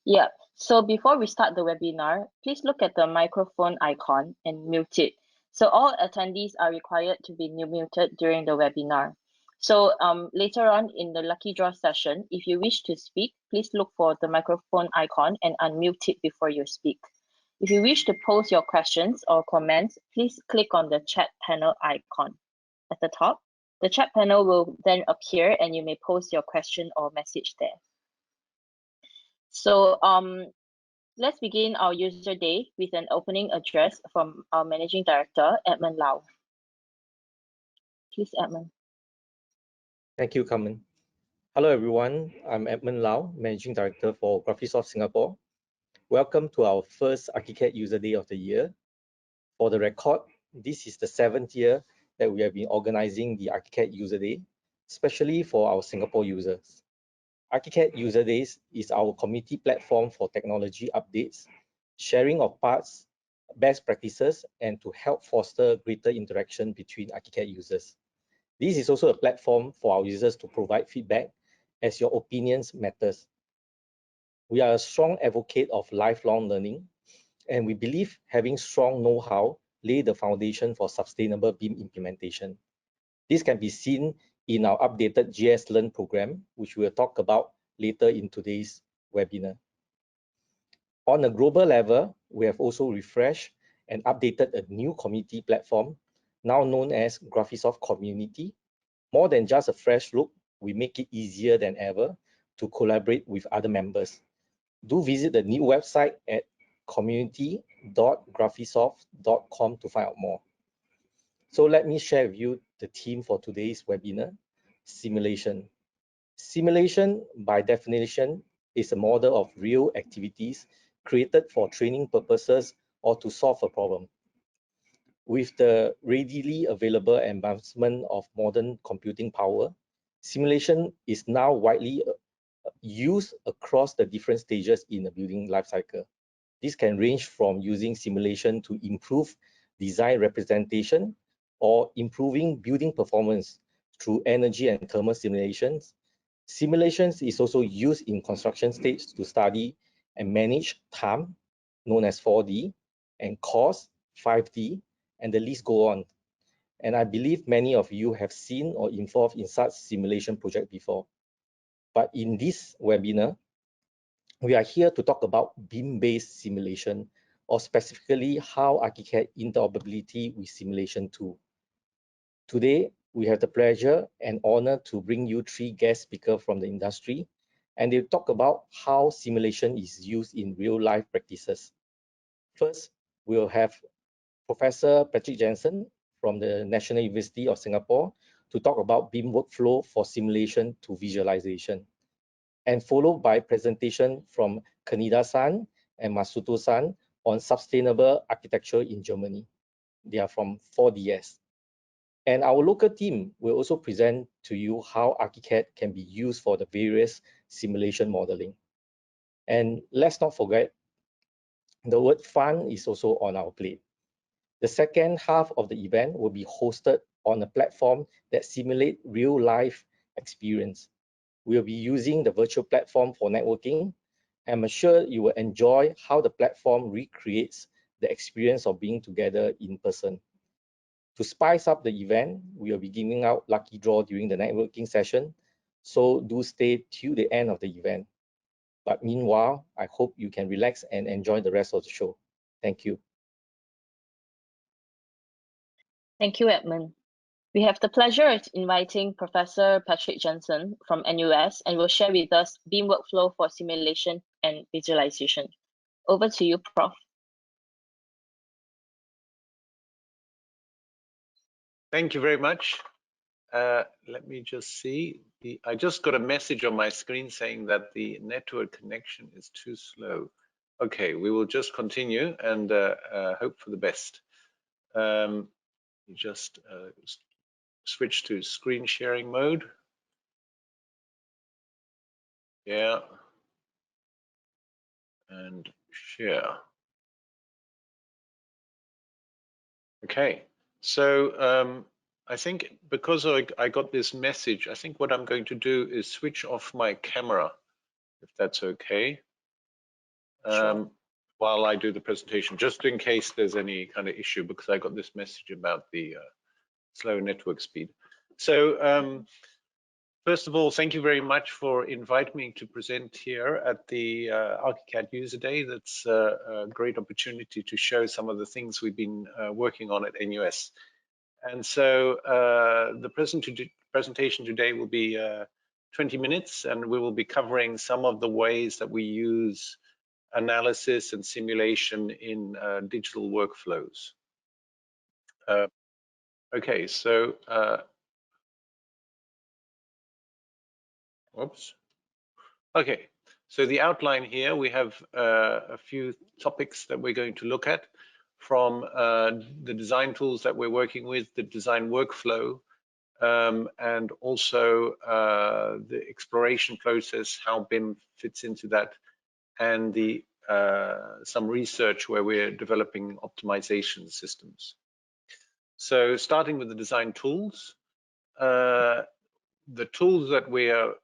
Yeah, so before we start the webinar, please look at the microphone icon and mute it. So all attendees are required to be muted during the webinar. So later on in the lucky draw session, if you wish to speak, please look for the microphone icon and unmute it before you speak. If you wish to post your questions or comments, please click on the chat panel icon at the top. The chat panel will then appear and you may post your question or message there. So let's begin our user day with an opening address from our Managing Director, Edmund Lau. Please, Edmund. Thank you, Carmen. Hello, everyone. I'm Edmund Lau, Managing Director for Graphisoft Singapore. Welcome to our first Archicad User Day of the year. For the record, this is the 7th year that we have been organizing the Archicad User Day, especially for our Singapore users. Archicad User Days is our community platform for technology updates, sharing of parts, best practices, and to help foster greater interaction between Archicad users. This is also a platform for our users to provide feedback, as your opinions matters. We are a strong advocate of lifelong learning, and we believe having strong know-how lay the foundation for sustainable BIM implementation. This can be seen in our updated GS Learn program, which we will talk about later in today's webinar. On a global level, we have also refreshed and updated a new community platform, now known as Graphisoft Community. More than just a fresh look, we make it easier than ever to collaborate with other members. Do visit the new website at community.graphisoft.com to find out more. So let me share with you the theme for today's webinar, simulation. Simulation, by definition, is a model of real activities created for training purposes or to solve a problem. With the readily available advancement of modern computing power, simulation is now widely used across the different stages in the building lifecycle. This can range from using simulation to improve design representation or improving building performance through energy and thermal simulations. Simulations is also used in construction stage to study and manage time, known as 4D, and cost, 5D, and the list go on. And I believe many of you have seen or involved in such simulation project before. But in this webinar, we are here to talk about BIM-based simulation, or specifically how Archicad interoperability with simulation tool. Today, we have the pleasure and honor to bring you 3 guest speakers from the industry, and they'll talk about how simulation is used in real-life practices. First, we'll have Professor Patrick Janssen from the National University of Singapore to talk about BIM workflow for simulation to visualization, and followed by presentation from Kanida-san and Masuto-san on sustainable architecture in Germany. They are from 4DS. And our local team will also present to you how Archicad can be used for the various simulation modeling. And let's not forget, the word fun is also on our plate. The second half of the event will be hosted on a platform that simulates real-life experience. We'll be using the virtual platform for networking. I'm sure you will enjoy how the platform recreates the experience of being together in person. To spice up the event, we will be giving out lucky draw during the networking session, so do stay till the end of the event. But meanwhile, I hope you can relax and enjoy the rest of the show. Thank you. Thank you, Edmund. We have the pleasure of inviting Professor Patrick Janssen from NUS and will share with us BIM workflow for simulation and visualization. Over to you, Prof. Thank you very much. Let me just see. I just got a message on my screen saying that the network connection is too slow. Okay, we will just continue and hope for the best. Just switch to screen sharing mode. Yeah. And share. Okay, so I think because I got this message, I think what I'm going to do is switch off my camera, if that's okay. Sure. while I do the presentation, just in case there's any kind of issue, because I got this message about the slow network speed. So first of all, thank you very much for inviting me to present here at the Archicad User Day. That's a great opportunity to show some of the things we've been working on at NUS. And so the presentation today will be 20 minutes, and we will be covering some of the ways that we use analysis and simulation in digital workflows. Okay, so whoops. Okay, so the outline here, we have a few topics that we're going to look at, from the design tools that we're working with, the design workflow, and also the exploration process, how BIM fits into that, and the some research where we're developing optimization systems. So starting with the design tools, the tools that we are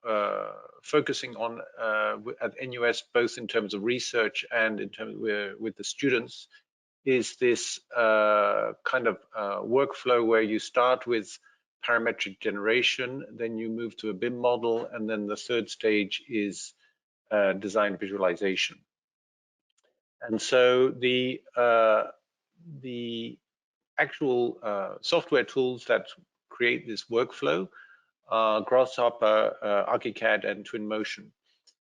focusing on at NUS, both in terms of research and in terms with the students, is this kind of workflow where you start with parametric generation, then you move to a BIM model, and then the third stage is design visualization. And so the actual software tools that create this workflow are Grasshopper, Archicad, and Twinmotion.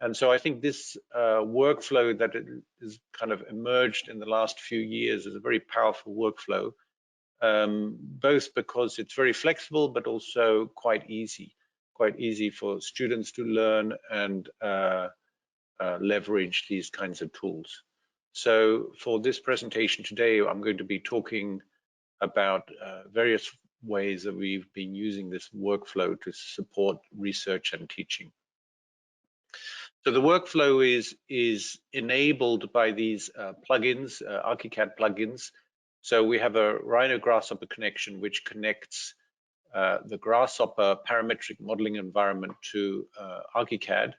And so I think this workflow that is kind of emerged in the last few years is a very powerful workflow, both because it's very flexible, but also quite easy for students to learn and leverage these kinds of tools. So for this presentation today, I'm going to be talking about various ways that we've been using this workflow to support research and teaching. So the workflow is enabled by these plugins, Archicad plugins. So we have a Rhino Grasshopper connection, which connects the Grasshopper parametric modeling environment to Archicad.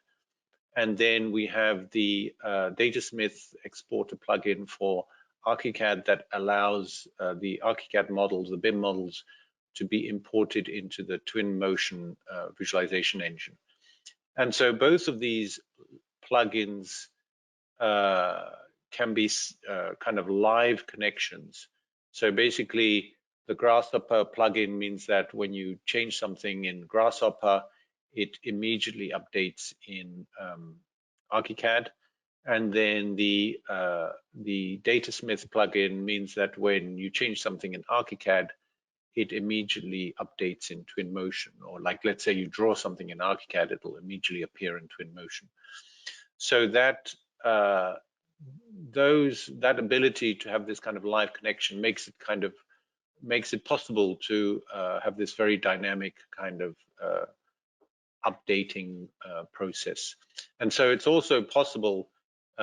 And then we have the Datasmith exporter plugin for Archicad that allows the Archicad models, the BIM models, to be imported into the Twinmotion visualization engine. And so both of these plugins can be kind of live connections. So basically, the Grasshopper plugin means that when you change something in Grasshopper, it immediately updates in Archicad. And then the Datasmith plugin means that when you change something in Archicad, it immediately updates in Twinmotion. Or like, let's say you draw something in Archicad, it'll immediately appear in Twinmotion. So that that ability to have this kind of live connection makes it possible to have this very dynamic kind of updating process. And so it's also possible,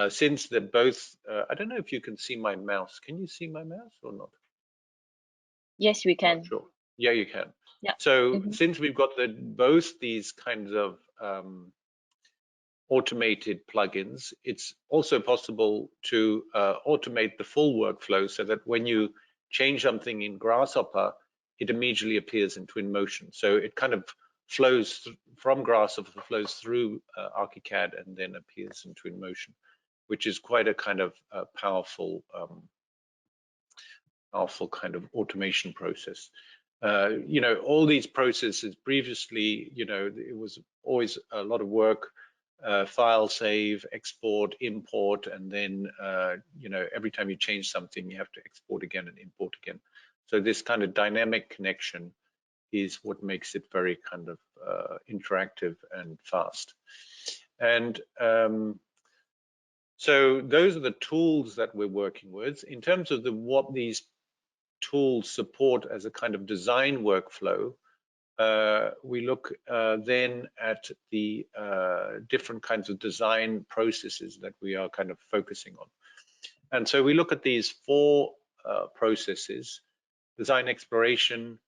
since they're both, I don't know if you can see my mouse. Can you see my mouse or not? Yes, we can. Not sure. Yeah, you can. Yeah. So since we've got both these kinds of automated plugins, it's also possible to automate the full workflow so that when you change something in Grasshopper, it immediately appears in Twinmotion. So it kind of flows from Grasshopper, flows through Archicad, and then appears in Twinmotion, which is quite a kind of powerful kind of automation process. You know, all these processes previously, you know, it was always a lot of work, file, save, export, import, and then, you know, every time you change something, you have to export again and import again. So this kind of dynamic connection is what makes it very kind of interactive and fast. And so those are the tools that we're working with. In terms of what these tools support as a kind of design workflow, we look then at the different kinds of design processes that we are kind of focusing on. And so we look at these four processes: design exploration,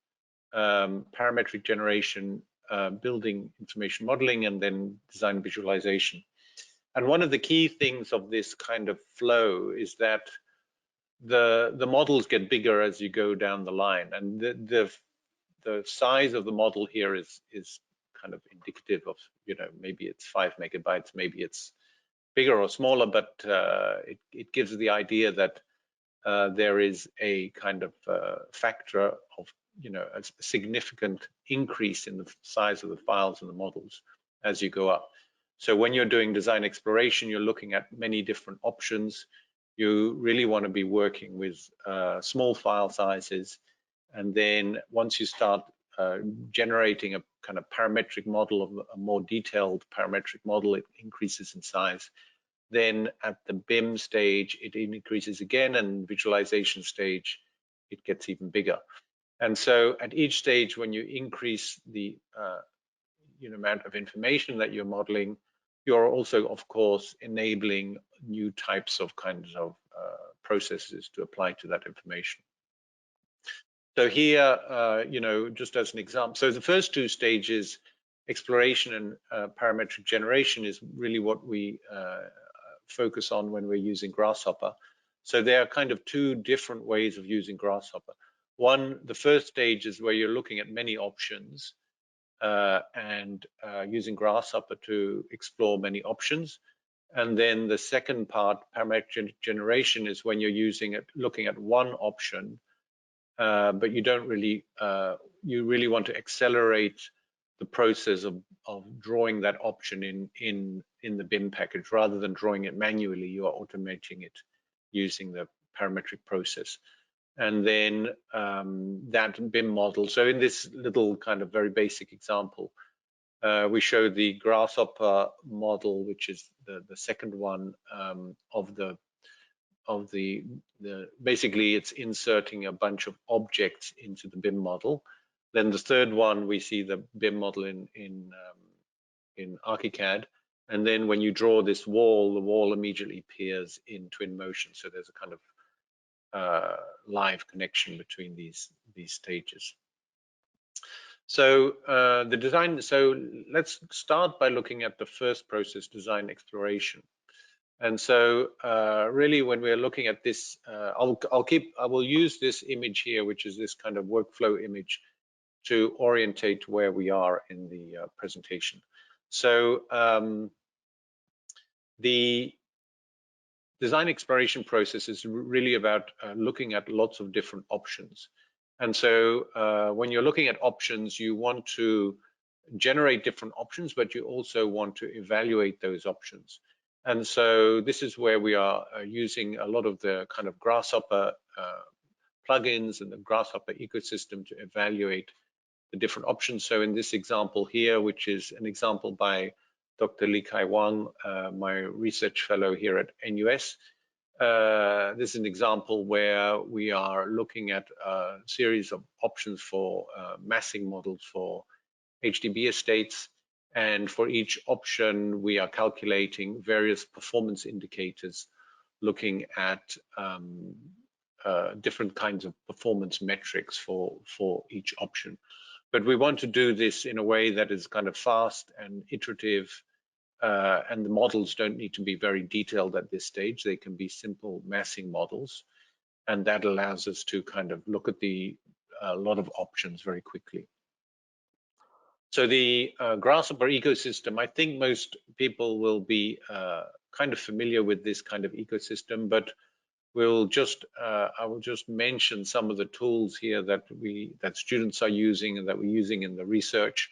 parametric generation, building information modeling, and then design visualization. And one of the key things of this kind of flow is that the models get bigger as you go down the line, and the size of the model here is kind of indicative of, you know, maybe it's 5 megabytes, maybe it's bigger or smaller, but it gives the idea that there is a kind of factor of, you know, a significant increase in the size of the files and the models as you go up. So when you're doing design exploration, you're looking at many different options. You really want to be working with small file sizes, and then once you start generating a kind of parametric model, of a more detailed parametric model, it increases in size. Then at the BIM stage, it increases again, and visualization stage, it gets even bigger. And so at each stage, when you increase the amount of information that you're modeling, you're also, of course, enabling new types of kinds of processes to apply to that information. So here, you know, just as an example, so the first 2 stages, exploration and parametric generation, is really what we focus on when we're using Grasshopper. So there are kind of 2 different ways of using Grasshopper. One, the first stage is where you're looking at many options and using Grasshopper to explore many options. And then the second part, parametric generation, is when you're looking at one option, but you don't really, you really want to accelerate the process of drawing that option in the BIM package. Rather than drawing it manually, you are automating it using the parametric process. And then that BIM model. So in this little kind of very basic example, we show the Grasshopper model, which is the second one of the basically it's inserting a bunch of objects into the BIM model. Then the third one, we see the BIM model in Archicad. And then when you draw this wall, the wall immediately appears in Twinmotion. So there's a kind of live connection between these stages. So the design, so let's start by looking at the first process, design exploration. And so really when we're looking at this, I will use this image here, which is this kind of workflow image, to orientate where we are in the presentation. So the design exploration process is really about looking at lots of different options. And so when you're looking at options, you want to generate different options, but you also want to evaluate those options. And so this is where we are using a lot of the kind of Grasshopper plugins and the Grasshopper ecosystem to evaluate the different options. So in this example here, which is an example by Dr. Li Kai Wang, my research fellow here at NUS, this is an example where we are looking at a series of options for massing models for HDB estates. And for each option, we are calculating various performance indicators, looking at different kinds of performance metrics for each option. But we want to do this in a way that is kind of fast and iterative, and the models don't need to be very detailed at this stage. They can be simple massing models, and that allows us to kind of look at a lot of options very quickly. So the Grasshopper ecosystem, I think most people will be kind of familiar with this kind of ecosystem, but we'll just I will just mention some of the tools here that students are using and that we're using in the research.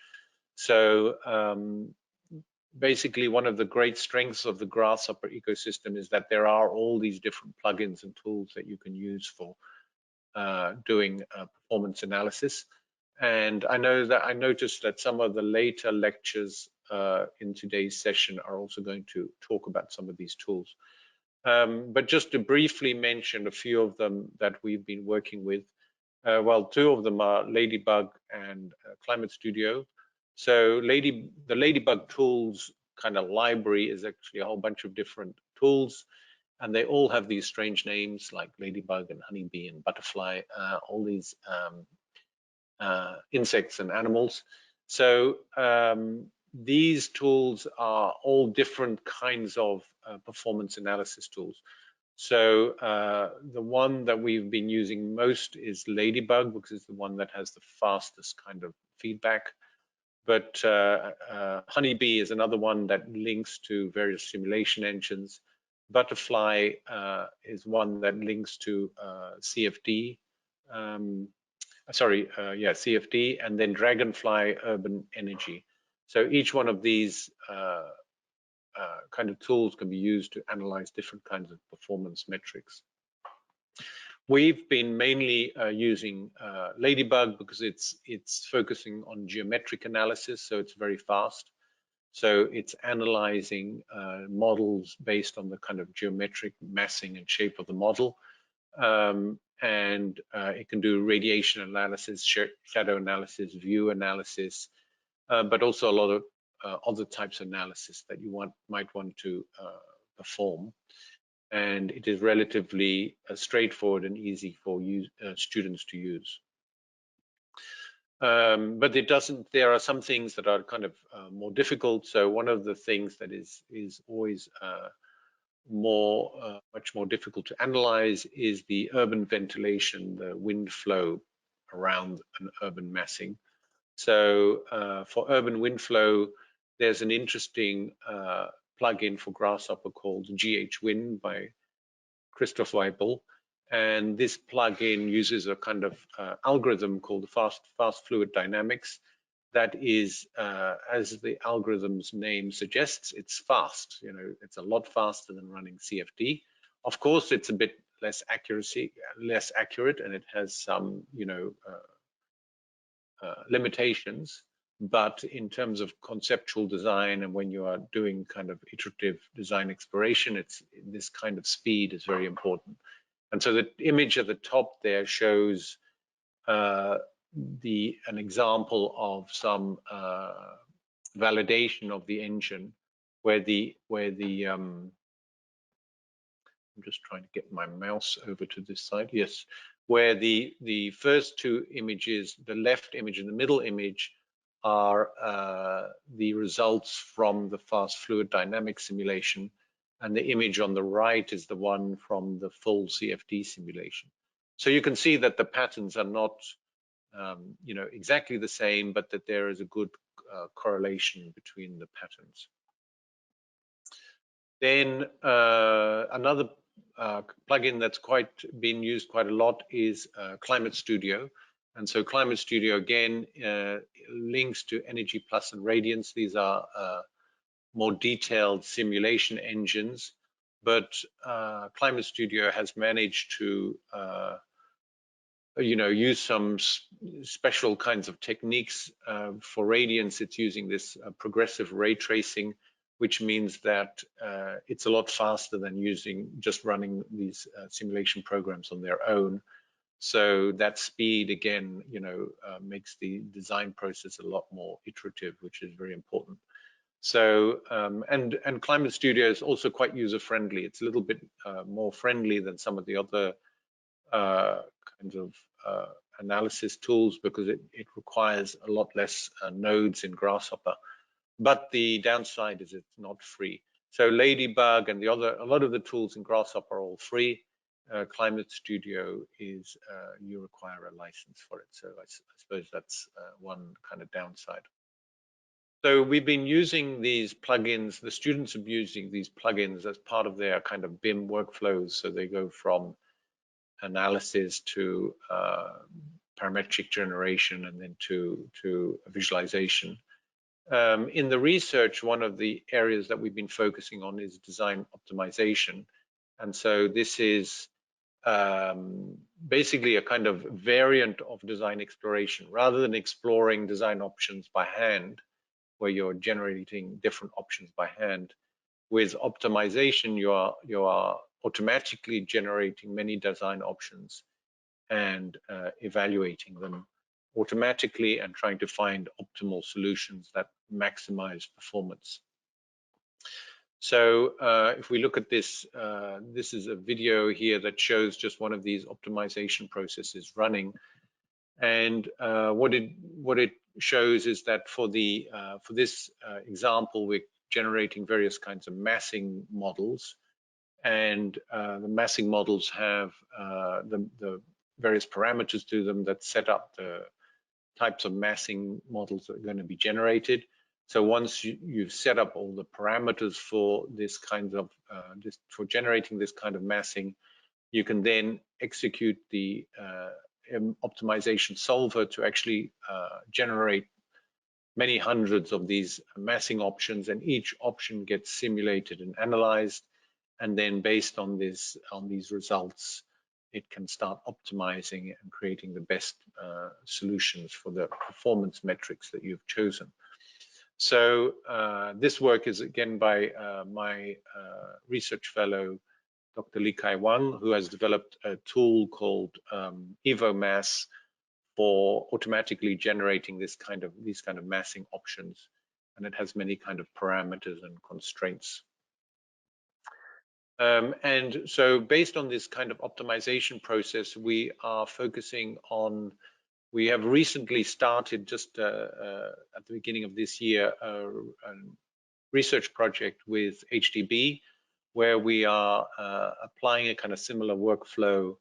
So basically, one of the great strengths of the Grasshopper ecosystem is that there are all these different plugins and tools that you can use for doing performance analysis. And I noticed that some of the later lectures in today's session are also going to talk about some of these tools. But just to briefly mention a few of them that we've been working with. Well, 2 of them are Ladybug and Climate Studio. So the Ladybug tools kind of library is actually a whole bunch of different tools, and they all have these strange names like Ladybug and Honeybee and Butterfly, all these insects and animals. So these tools are all different kinds of performance analysis tools. So the one that we've been using most is Ladybug, because it's the one that has the fastest kind of feedback. But Honeybee is another one that links to various simulation engines. Butterfly is one that links to CFD. CFD, and then Dragonfly Urban Energy. So each one of these kind of tools can be used to analyze different kinds of performance metrics. We've been mainly using Ladybug because it's focusing on geometric analysis, so it's very fast. So it's analyzing models based on the kind of geometric massing and shape of the model. And it can do radiation analysis, shadow analysis, view analysis, but also a lot of other types of analysis that you might want to perform. And it is relatively straightforward and easy for students to use. But there are some things that are kind of more difficult. So one of the things that is always much more difficult to analyze is the urban ventilation, the wind flow around an urban massing. So for urban wind flow, there's an interesting plugin for Grasshopper called GH-Wind by Christoph Weibel. And this plugin uses a kind of algorithm called the fast fluid dynamics. That is, as the algorithm's name suggests, it's fast. You know, it's a lot faster than running CFD. Of course, it's a bit less accurate, and it has some, limitations. But in terms of conceptual design, and when you are doing kind of iterative design exploration, this kind of speed is very important. And so the image at the top there shows an example of some validation of the engine, where I'm just trying to get my mouse over to this side. Yes, where the first two images, the left image and the middle image, are the results from the fast fluid dynamic simulation, and the image on the right is the one from the full CFD simulation. So you can see that the patterns are not exactly the same, but that there is a good correlation between the patterns. Then another plugin that's been used quite a lot is Climate Studio. And so Climate Studio, again, links to Energy Plus and Radiance. These are more detailed simulation engines, but Climate Studio has managed to use some special kinds of techniques. For Radiance, it's using this progressive ray tracing, which means that it's a lot faster than just running these simulation programs on their own. So that speed, again, makes the design process a lot more iterative, which is very important. So and Climate Studio is also quite user-friendly. It's a little bit more friendly than some of the other kinds of analysis tools, because it requires a lot less nodes in Grasshopper. But the downside is it's not free. So Ladybug and a lot of the tools in Grasshopper are all free. Climate Studio is you require a license for it. So I suppose that's one kind of downside. So we've been using these plugins. The students are using these plugins as part of their kind of BIM workflows. So they go from analysis to parametric generation, and then to visualization. In the research, one of the areas that we've been focusing on is design optimization. And so this is basically a kind of variant of design exploration. Rather than exploring design options by hand, where you're generating different options by hand, with optimization, you are automatically generating many design options and evaluating them automatically and trying to find optimal solutions that maximize performance. So if we look at this, this is a video here that shows just one of these optimization processes running. And what it shows is that for this example, we're generating various kinds of massing models, and the massing models have the various parameters to them that set up the types of massing models that are going to be generated. So once you've set up all the parameters for this kind of for generating this kind of massing, you can then execute the optimization solver to actually generate many hundreds of these massing options, and each option gets simulated and analyzed, and then based on these results, it can start optimizing and creating the best solutions for the performance metrics that you've chosen. So this work is again by my research fellow, Dr. Li Kai Wang, who has developed a tool called EvoMass for automatically generating these kind of massing options, and it has many kind of parameters and constraints. And so based on this kind of optimization process, we are focusing on, we have recently started just at the beginning of this year, a research project with HDB, where we are applying a kind of similar workflow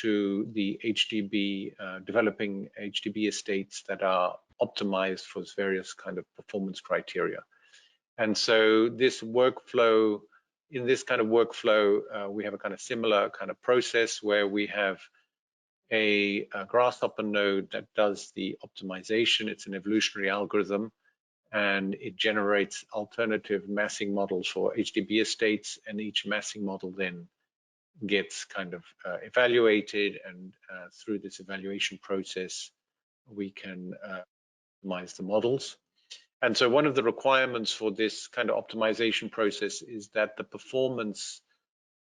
to the HDB, developing HDB estates that are optimized for various kind of performance criteria. And so this workflow, in this kind of workflow, we have a kind of similar kind of process where we have a Grasshopper node that does the optimization. It's an evolutionary algorithm, and it generates alternative massing models for HDB estates, and each massing model then gets kind of evaluated, and through this evaluation process, we can optimize the models. And so one of the requirements for this kind of optimization process is that the performance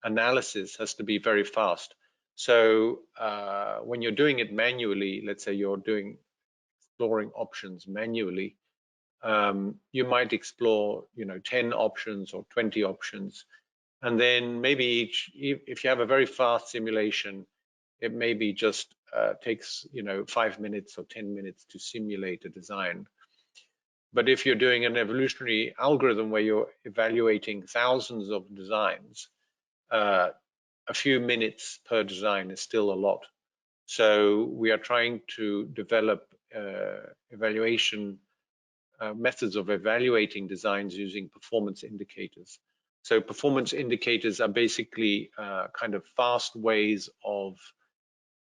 analysis has to be very fast. So when you're doing it manually, let's say you're exploring options manually, you might explore 10 options or 20 options, and then maybe if you have a very fast simulation, it maybe just takes 5 minutes or 10 minutes to simulate a design. But if you're doing an evolutionary algorithm where you're evaluating thousands of designs, a few minutes per design is still a lot. So we are trying to develop evaluation methods of evaluating designs using performance indicators. So performance indicators are basically kind of fast ways of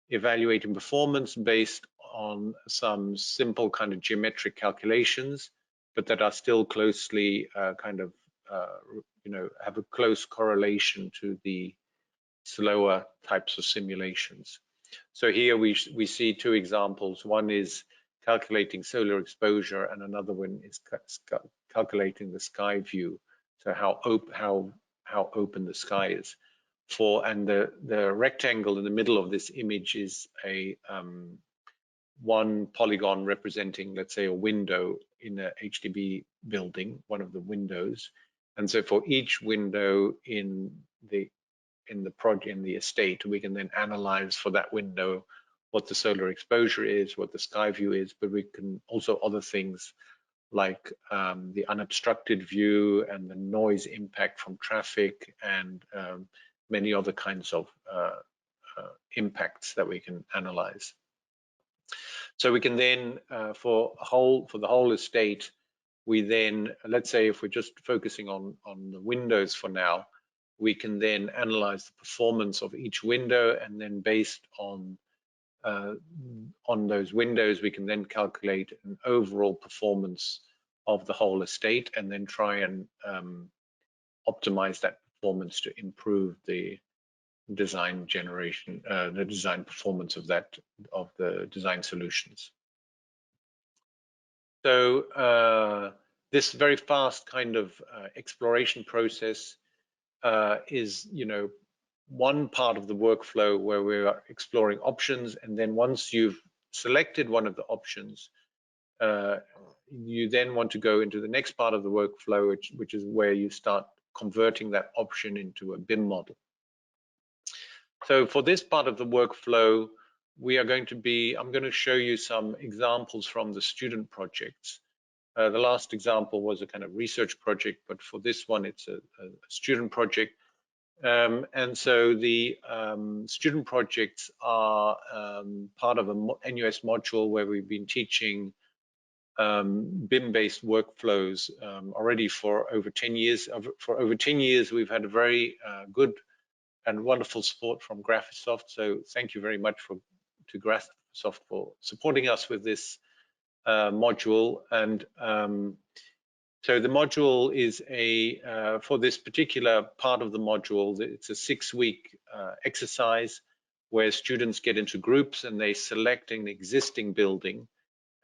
evaluating performance based on some simple kind of geometric calculations, but that are still closely have a close correlation to the slower types of simulations. So here we see two examples. One is calculating solar exposure, and another one is calculating the sky view. So how open the sky is. And the rectangle in the middle of this image is a one polygon representing, let's say, a window in a HDB building, one of the windows. And so for each window in the estate, we can then analyze for that window what the solar exposure is, what the sky view is, but we can also other things like the unobstructed view and the noise impact from traffic, and many other kinds of impacts that we can analyze. So we can then, for the whole estate, we then, let's say if we're just focusing on the windows for now, we can then analyze the performance of each window, and then based on those windows, we can then calculate an overall performance of the whole estate, and then try and optimize that performance to improve the design generation, the design performance of the design solutions. So this very fast kind of exploration process is, one part of the workflow where we are exploring options, and then once you've selected one of the options, you then want to go into the next part of the workflow, which is where you start converting that option into a BIM model. So for this part of the workflow, I'm going to show you some examples from the student projects. The last example was a kind of research project, but for this one, it's a student project. And so the student projects are part of an NUS module where we've been teaching BIM-based workflows already for over 10 years. For over 10 years, we've had a very good and wonderful support from Graphisoft. So thank you very much to Graphisoft for supporting us with this module. And so the module is for this particular part of the module, it's a 6-week exercise where students get into groups and they select an existing building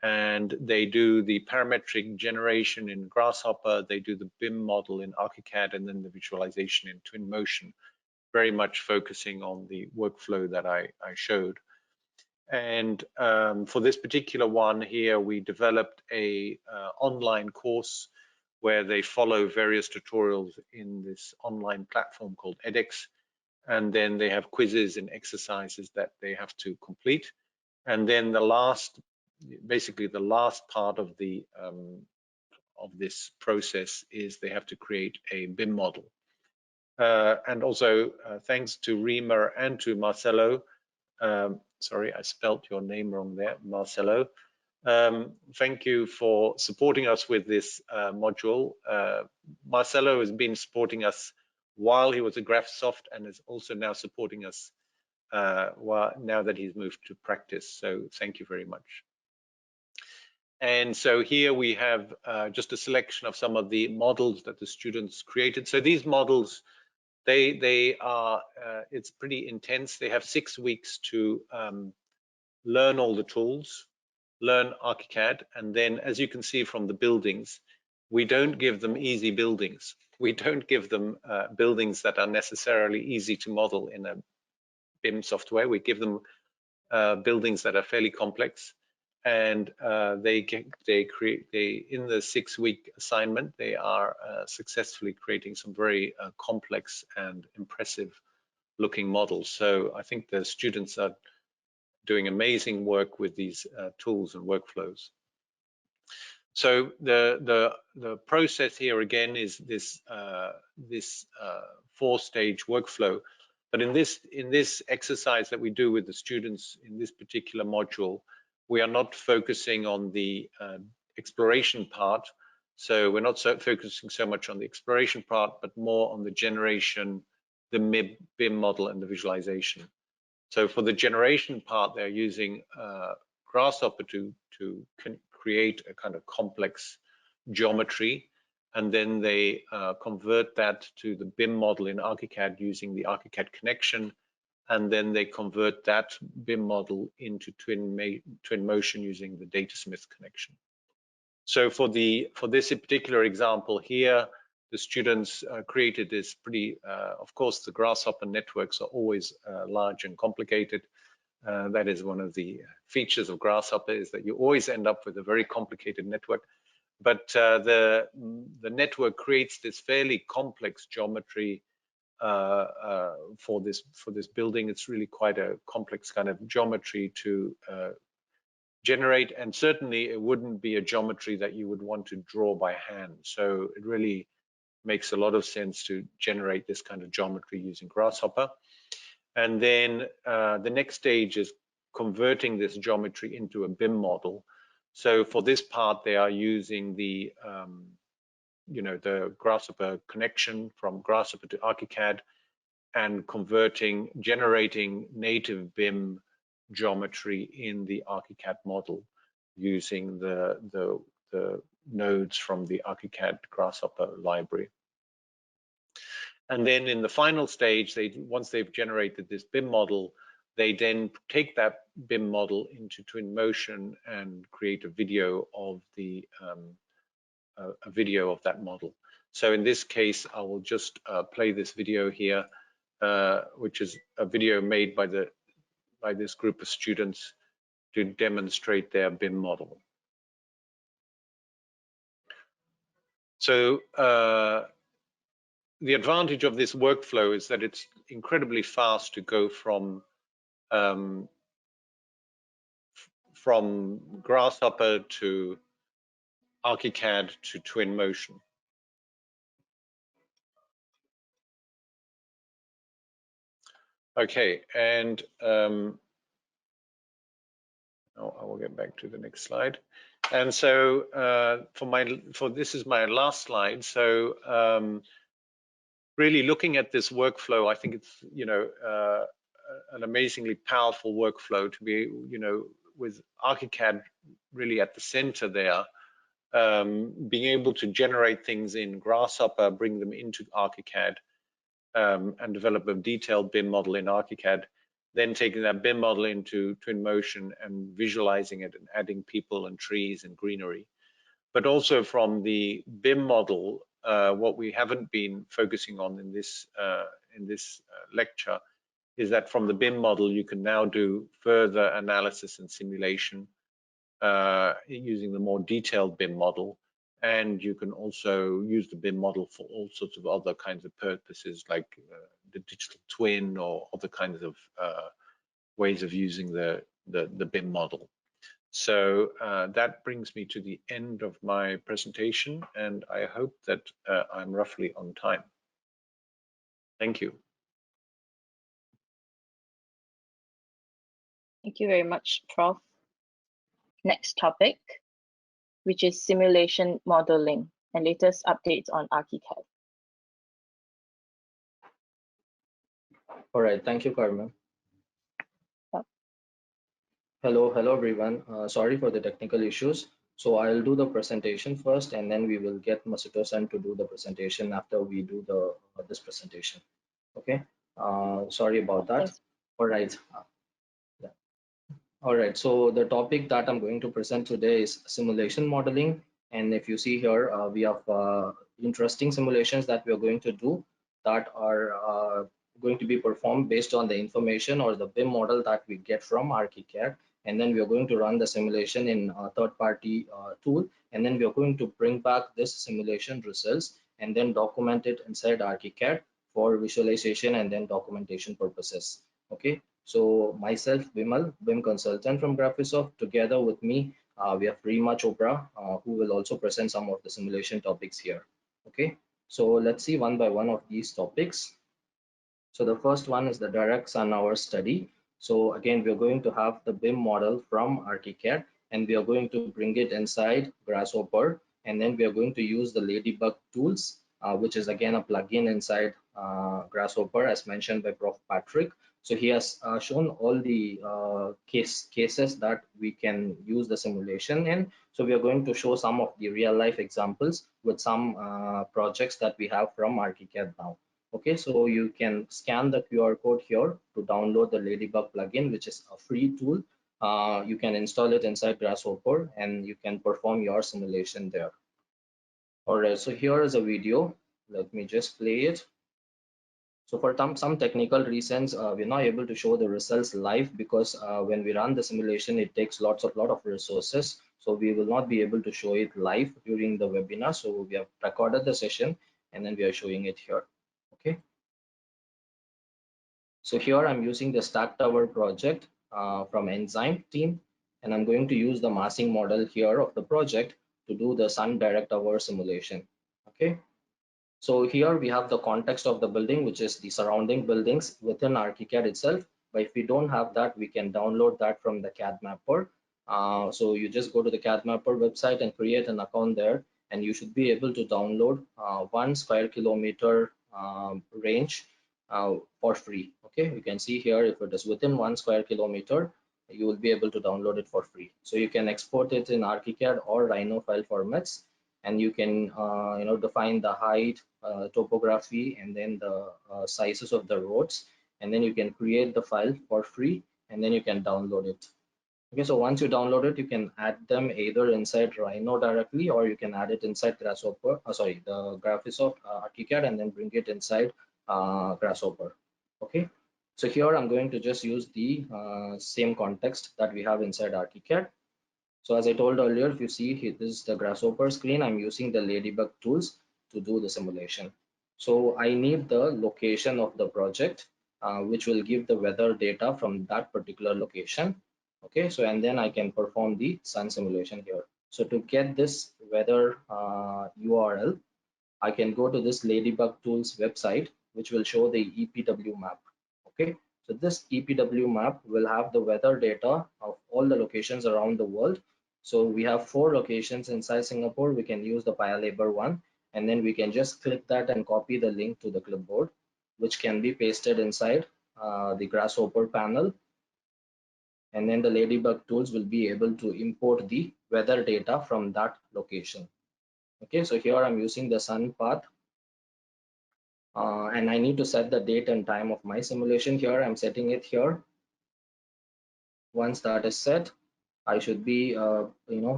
and they do the parametric generation in Grasshopper, they do the BIM model in Archicad, and then the visualization in Twinmotion, very much focusing on the workflow that I showed. And for this particular one here, we developed a online course where they follow various tutorials in this online platform called edX, and then they have quizzes and exercises that they have to complete. And then basically the last part of this process is they have to create a BIM model. And also thanks to Rima and to Marcelo. Sorry, I spelt your name wrong there, Marcelo. Thank you for supporting us with this module. Marcelo has been supporting us while he was at Graphisoft and is also now supporting us now that he's moved to practice. So thank you very much. And so here we have just a selection of some of the models that the students created. So these models, they are, it's pretty intense. They have 6 weeks to learn all the tools, learn Archicad, and then as you can see from the buildings, we don't give them easy buildings. We don't give them buildings that are necessarily easy to model in a BIM software. We give them buildings that are fairly complex, and in the 6-week assignment, they are successfully creating some very complex and impressive looking models. So I think the students are doing amazing work with these tools and workflows. So the process here again is this 4-stage workflow. But in this exercise that we do with the students in this particular module, we are not focusing on the exploration part. So we're not focusing so much on the exploration part, but more on the generation, the BIM model, and the visualization. So for the generation part, they're using Grasshopper to create a kind of complex geometry, and then they convert that to the BIM model in Archicad using the Archicad connection, and then they convert that BIM model into Twinmotion using the Datasmith connection. So for this particular example here, the students created this pretty, of course, the Grasshopper networks are always large and complicated. That is one of the features of Grasshopper, is that you always end up with a very complicated network. But the network creates this fairly complex geometry for this building. It's really quite a complex kind of geometry to generate, and certainly it wouldn't be a geometry that you would want to draw by hand. So it really makes a lot of sense to generate this kind of geometry using Grasshopper. And then the next stage is converting this geometry into a BIM model. So for this part, they are using the Grasshopper connection from Grasshopper to Archicad and generating native BIM geometry in the Archicad model using the nodes from the Archicad Grasshopper library. And then in the final stage, once they've generated this BIM model, they then take that BIM model into Twinmotion and create a video of that model. So in this case, I will just play this video here, which is a video made by this group of students to demonstrate their BIM model. So the advantage of this workflow is that it's incredibly fast to go from from Grasshopper to Archicad to Twinmotion. Okay, and now I will get back to the next slide. And so this is my last slide. So really looking at this workflow, I think it's an amazingly powerful workflow to be with Archicad really at the center there, being able to generate things in Grasshopper, bring them into Archicad, and develop a detailed BIM model in Archicad, then taking that BIM model into Twinmotion and visualizing it and adding people and trees and greenery. But also from the BIM model, what we haven't been focusing on in this lecture is that from the BIM model, you can now do further analysis and simulation using the more detailed BIM model. And you can also use the BIM model for all sorts of other kinds of purposes, like the digital twin or other kinds of ways of using the BIM model. So that brings me to the end of my presentation, and I hope that I'm roughly on time. Thank you. Thank you very much, Prof. Next topic, which is simulation modeling and latest updates on Archicad. All right, thank you, Carmen. Yep. Hello everyone. Sorry for the technical issues. So I'll do the presentation first, and then we will get Masuto-san to do the presentation after we do this presentation. Okay. Sorry about that. Thanks. All right. Yeah. All right. So the topic that I'm going to present today is simulation modeling. And if you see here, we have interesting simulations that we are going to do that are going to be performed based on the information or the BIM model that we get from Archicad. And then we are going to run the simulation in a third-party tool. And then we are going to bring back this simulation results and then document it inside Archicad for visualization and then documentation purposes. Okay. So myself, Vimal, BIM consultant from Graphisoft, together with me, we have Rima Chopra, who will also present some of the simulation topics here. Okay. So let's see one by one of these topics. So the first one is the direct sun-hour study. So again, we're going to have the BIM model from Archicad, and we are going to bring it inside Grasshopper, and then we are going to use the Ladybug tools, which is again a plugin inside Grasshopper, as mentioned by Prof. Patrick. So he has shown all the cases that we can use the simulation in. So we are going to show some of the real life examples with some projects that we have from Archicad now. Okay, so you can scan the QR code here to download the Ladybug plugin, which is a free tool. You can install it inside Grasshopper and you can perform your simulation there. All right, so here is a video. Let me just play it. So for some technical reasons, we're not able to show the results live because when we run the simulation, it takes lot of resources. So we will not be able to show it live during the webinar. So we have recorded the session and then we are showing it here. Okay. So here I'm using the Stack Tower project from Enzyme team, and I'm going to use the massing model here of the project to do the sun direct hour simulation. Okay. So here we have the context of the building, which is the surrounding buildings within Archicad itself. But if we don't have that, we can download that from the CAD Mapper. So you just go to the CAD Mapper website and create an account there, and you should be able to download 1 square kilometer range for free. Okay, you can see here if it is within 1 square kilometer, you will be able to download it for free. So you can export it in Archicad or Rhino file formats, and you can define the height, topography, and then the sizes of the roads, and then you can create the file for free, and then you can download it. Okay, so once you download it, you can add them either inside Rhino directly, or you can add it inside Grasshopper, the Graphisoft Archicad, and then bring it inside Grasshopper. Okay, so here I'm going to just use the same context that we have inside Archicad. So as I told earlier, if you see here, this is the Grasshopper screen. I'm using the Ladybug tools to do the simulation. So I need the location of the project, which will give the weather data from that particular location. Okay, so and then I can perform the sun simulation here. So to get this weather URL, I can go to this Ladybug Tools website, which will show the EPW map. Okay, so this EPW map will have the weather data of all the locations around the world. So we have 4 locations inside Singapore. We can use the Paya Lebar one, and then we can just click that and copy the link to the clipboard, which can be pasted inside the Grasshopper panel. And then the Ladybug tools will be able to import the weather data from that location. Okay, so here I'm using the sun path, and I need to set the date and time of my simulation. Here I'm setting it here. Once that is set, I should be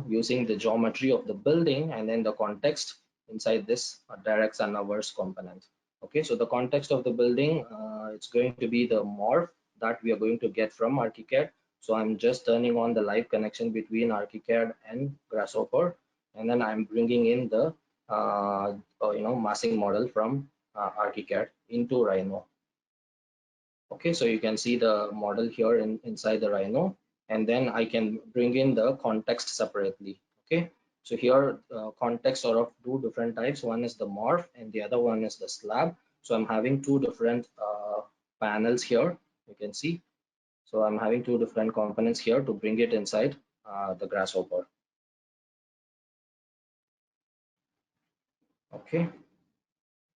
using the geometry of the building and then the context inside this direct sun hours component. Okay, so the context of the building, it's going to be the morph that we are going to get from Archicad. So I'm just turning on the live connection between Archicad and Grasshopper, and then I'm bringing in the massing model from Archicad into Rhino. Okay, so you can see the model here inside the Rhino, and then I can bring in the context separately. Okay, so here context sort of two different types. One is the morph and the other one is the slab. So I'm having two different panels here, you can see. So I'm having two different components here to bring it inside the Grasshopper. Okay,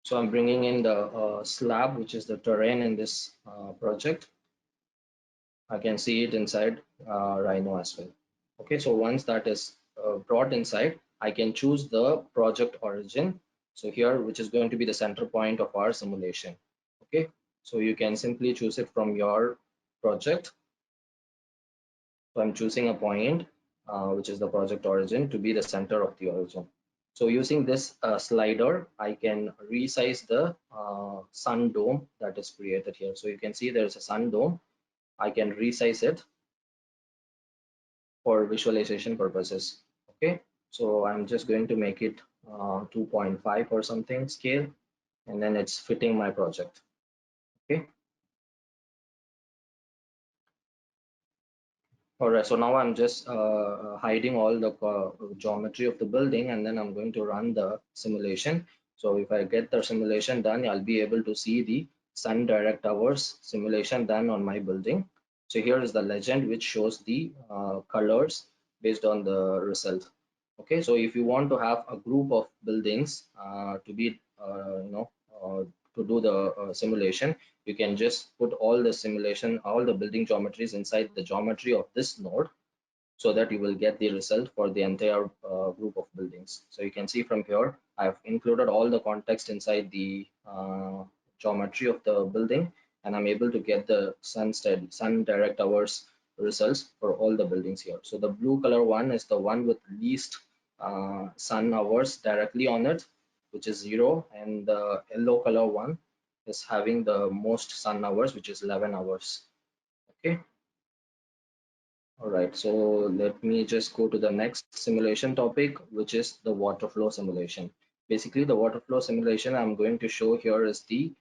so I'm bringing in the slab, which is the terrain in this project. I can see it inside Rhino as well. Okay, so once that is brought inside, I can choose the project origin. So here, which is going to be the center point of our simulation. Okay, so you can simply choose it from your project. So I'm choosing a point, which is the project origin, to be the center of the origin. So using this slider, I can resize the sun dome that is created here. So you can see there's a sun dome. I can resize it for visualization purposes. Okay, so I'm just going to make it 2.5 or something scale, and then it's fitting my project. Okay, all right, so now I'm just hiding all the geometry of the building, and then I'm going to run the simulation. So if I get the simulation done, I'll be able to see the sun direct hours simulation done on my building. So here is the legend which shows the colors based on the result. Okay, so if you want to have a group of buildings to be to do the simulation, you can just put all the simulation, all the building geometries inside the geometry of this node, so that you will get the result for the entire group of buildings. So you can see from here, I've included all the context inside the geometry of the building, and I'm able to get the sun direct hours results for all the buildings here. So the blue color one is the one with least sun hours directly on it, which is 0, and the yellow color one is having the most sun hours, which is 11 hours. Okay, all right, so let me just go to the next simulation topic, which is the water flow simulation. Basically, the water flow simulation I'm going to show here is the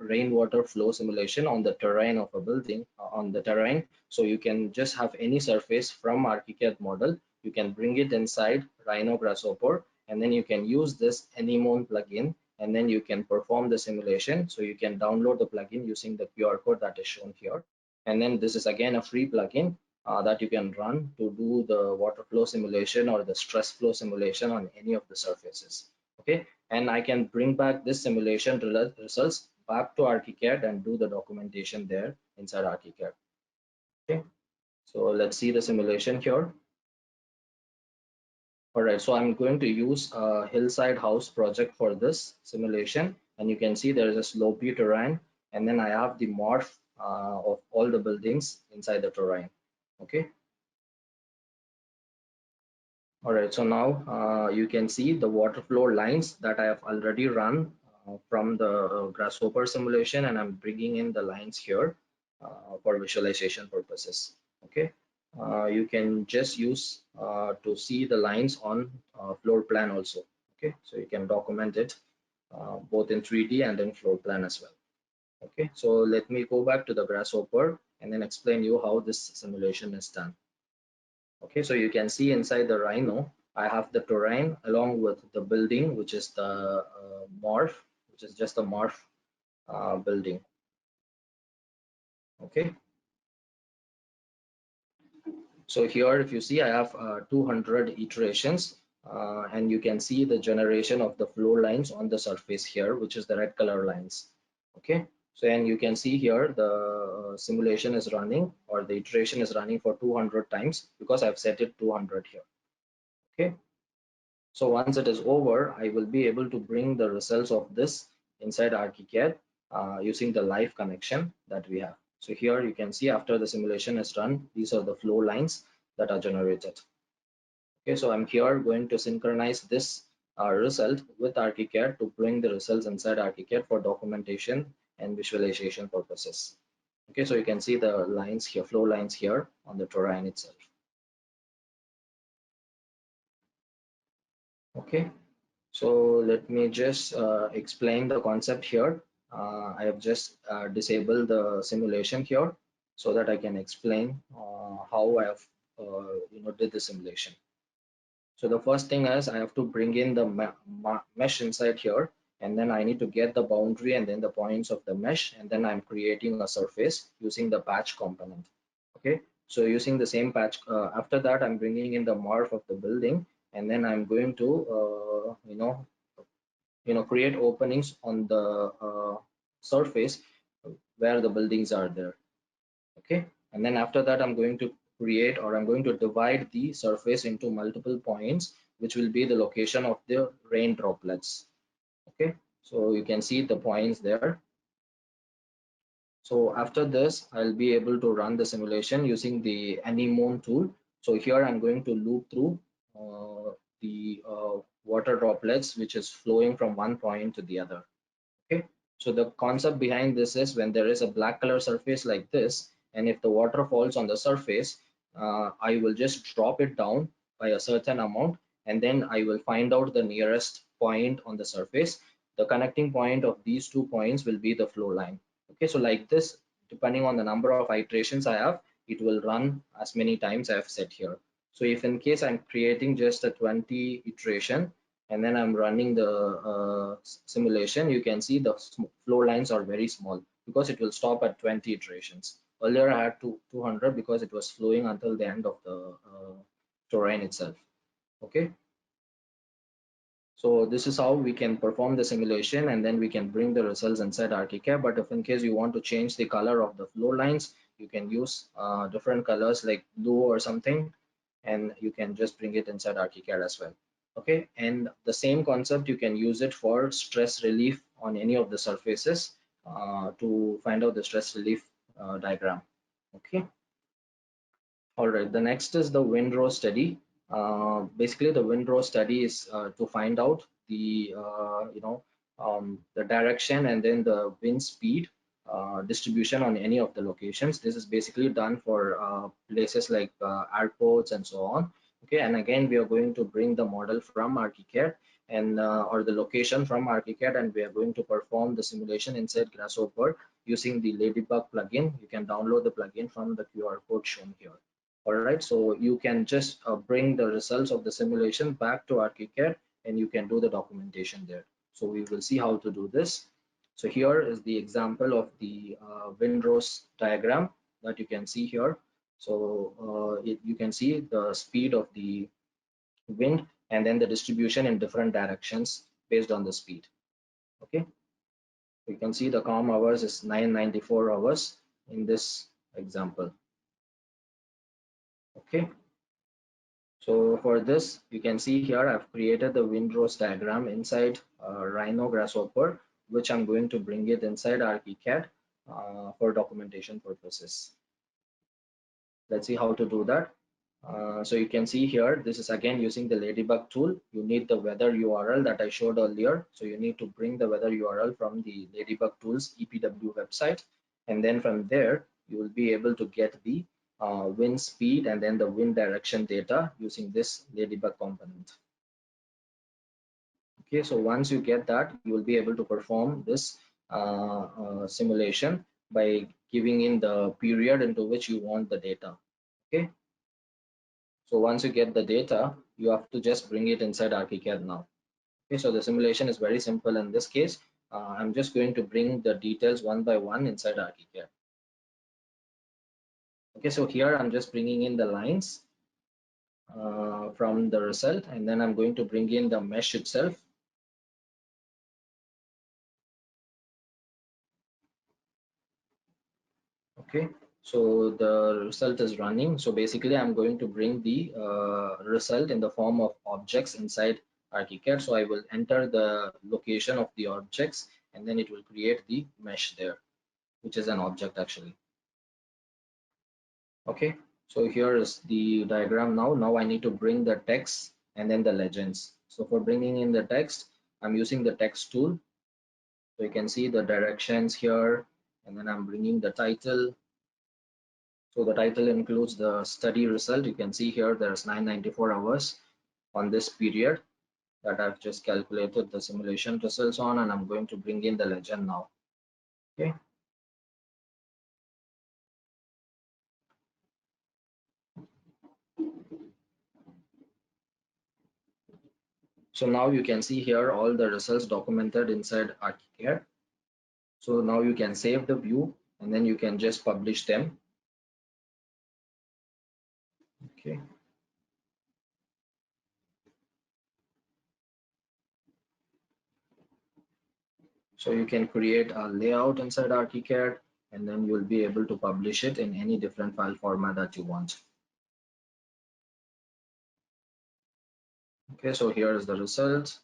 rainwater flow simulation on the terrain of a building, on the terrain. So you can just have any surface from Archicad model. You can bring it inside Rhino Grasshopper, and then you can use this Anemone plugin, and then you can perform the simulation. So you can download the plugin using the QR code that is shown here. And then this is again a free plugin that you can run to do the water flow simulation or the stress flow simulation on any of the surfaces. Okay, and I can bring back this simulation results back to Archicad and do the documentation there inside Archicad. Okay, so let's see the simulation here. All right, so I'm going to use a hillside house project for this simulation, and you can see there is a slopey terrain, and then I have the morph of all the buildings inside the terrain. Okay, all right, so now you can see the water flow lines that I have already run from the Grasshopper simulation, and I'm bringing in the lines here for visualization purposes. Okay, you can just use to see the lines on floor plan also. Okay, so you can document it both in 3D and in floor plan as well. Okay, so let me go back to the Grasshopper, and then explain you how this simulation is done. Okay, so you can see inside the Rhino, I have the terrain along with the building, which is the morph, which is just a morph building. Okay, so here if you see, I have 200 iterations, and you can see the generation of the flow lines on the surface here, which is the red color lines. Okay, so and you can see here the simulation is running, or the iteration is running for 200 times, because I've set it 200 here. Okay, so once it is over, I will be able to bring the results of this inside Archicad using the live connection that we have. So here you can see after the simulation is run, these are the flow lines that are generated. Okay, so I'm here going to synchronize this result with Archicad to bring the results inside Archicad for documentation and visualization purposes. Okay, so you can see the lines here, flow lines here on the terrain itself. Okay, so let me just explain the concept here. I have just disabled the simulation here so that I can explain how I have did the simulation. So the first thing is I have to bring in the mesh inside here, and then I need to get the boundary and then the points of the mesh, and then I'm creating a surface using the patch component. Okay, so using the same patch, after that I'm bringing in the morph of the building, and then I'm going to create openings on the surface where the buildings are there. Okay, and then after that I'm going to create, or I'm going to divide the surface into multiple points, which will be the location of the rain droplets. Okay, so you can see the points there. So after this, I'll be able to run the simulation using the anemone tool. So here I'm going to loop through the water droplets, which is flowing from one point to the other. Okay, so the concept behind this is when there is a black color surface like this, and if the water falls on the surface, I will just drop it down by a certain amount, and then I will find out the nearest point on the surface. The connecting point of these 2 points will be the flow line. Okay, so like this, depending on the number of iterations I have, it will run as many times I have set here. So if in case I'm creating just a 20 iteration, and then I'm running the simulation, you can see the flow lines are very small because it will stop at 20 iterations. Earlier I had 200 because it was flowing until the end of the terrain itself. Okay, so this is how we can perform the simulation, and then we can bring the results inside Archicad. But if in case you want to change the color of the flow lines, you can use different colors like blue or something, and you can just bring it inside Archicad as well. Okay, and the same concept, you can use it for stress relief on any of the surfaces to find out the stress relief diagram. Okay, all right, the next is the Windrow study. Basically the Windrow study is to find out the the direction and then the wind speed distribution on any of the locations. This is basically done for places like airports and so on. Okay, and again we are going to bring the model from Archicad and or the location from Archicad, and we are going to perform the simulation inside Grasshopper using the Ladybug plugin. You can download the plugin from the QR code shown here. All right, so you can just bring the results of the simulation back to Archicad, and you can do the documentation there. So we will see how to do this. So here is the example of the Windrows diagram that you can see here. So you can see the speed of the wind and then the distribution in different directions based on the speed. Okay, you can see the calm hours is 994 hours in this example. Okay, so for this, you can see here I've created the Windrows diagram inside Rhino Grasshopper, which I'm going to bring it inside Archicad for documentation purposes. Let's see how to do that. So you can see here, this is again using the Ladybug tool. You need the weather URL that I showed earlier. So you need to bring the weather URL from the Ladybug tools EPW website. And then from there, you will be able to get the wind speed and then the wind direction data using this Ladybug component. Okay, so once you get that, you will be able to perform this simulation by giving in the period into which you want the data. Okay, so once you get the data, you have to just bring it inside Archicad now. Okay, so the simulation is very simple in this case. I'm just going to bring the details one by one inside Archicad. Okay, so here I'm just bringing in the lines from the result, and then I'm going to bring in the mesh itself. Okay, so the result is running. So basically I'm going to bring the result in the form of objects inside Archicad. So I will enter the location of the objects, and then it will create the mesh there, which is an object actually. Okay, so here is the diagram now. Now I need to bring the text and then the legends. So for bringing in the text, I'm using the text tool. So you can see the directions here, and then I'm bringing the title. So the title includes the study result. You can see here there's 994 hours on this period that I've just calculated the simulation results on, and I'm going to bring in the legend now. Okay. So now you can see here all the results documented inside Archicad. So now you can save the view, and then you can just publish them. Okay. So you can create a layout inside Archicad, and then you'll be able to publish it in any different file format that you want. Okay, so here is the result.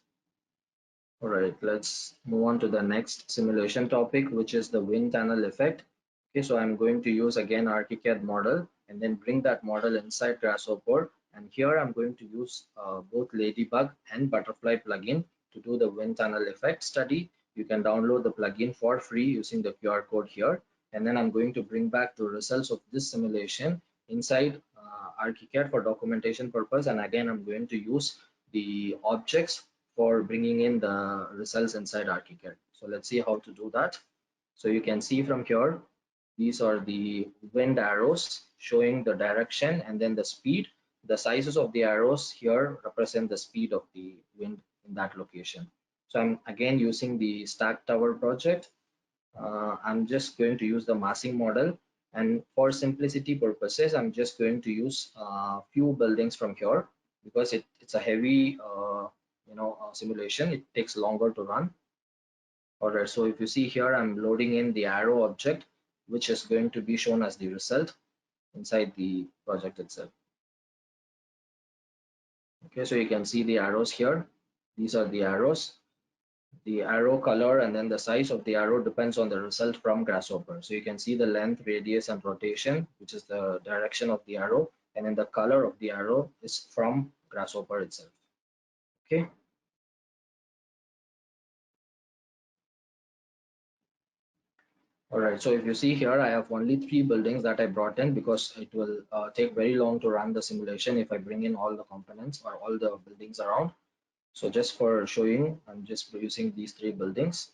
All right, let's move on to the next simulation topic, which is the wind tunnel effect. Okay, so I'm going to use again Archicad model and then bring that model inside Grasshopper. And here I'm going to use both Ladybug and Butterfly plugin to do the wind tunnel effect study. You can download the plugin for free using the QR code here. And then I'm going to bring back the results of this simulation inside Archicad for documentation purpose. And again, I'm going to use the objects for bringing in the results inside Archicad. So let's see how to do that. So you can see from here, these are the wind arrows showing the direction and then the speed. The sizes of the arrows here represent the speed of the wind in that location. So I'm again using the stack tower project. I'm just going to use the massing model, and for simplicity purposes I'm just going to use a few buildings from here because it's a heavy simulation. It takes longer to run. All right, so if you see here, I'm loading in the arrow object, which is going to be shown as the result inside the project itself. Okay, so you can see the arrows here. These are the arrows. The arrow color and then the size of the arrow depends on the result from Grasshopper. So you can see the length, radius, and rotation, which is the direction of the arrow, and then the color of the arrow is from Grasshopper itself. Okay. All right, so if you see here, I have only 3 buildings that I brought in because it will take very long to run the simulation if I bring in all the components or all the buildings around. So just for showing, I'm just using these 3 buildings.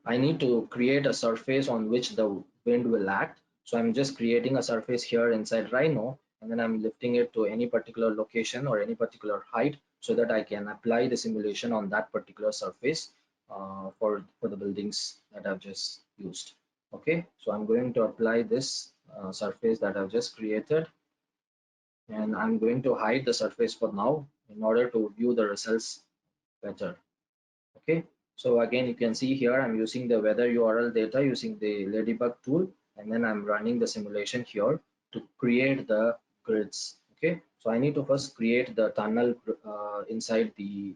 I need to create a surface on which the wind will act. So I'm just creating a surface here inside Rhino, and then I'm lifting it to any particular location or any particular height so that I can apply the simulation on that particular surface for the buildings that I've just used. Okay, so I'm going to apply this surface that I've just created, and I'm going to hide the surface for now in order to view the results better. Okay, so again, you can see here I'm using the weather URL data using the Ladybug tool, and then I'm running the simulation here to create the grids. Okay, so I need to first create the tunnel inside the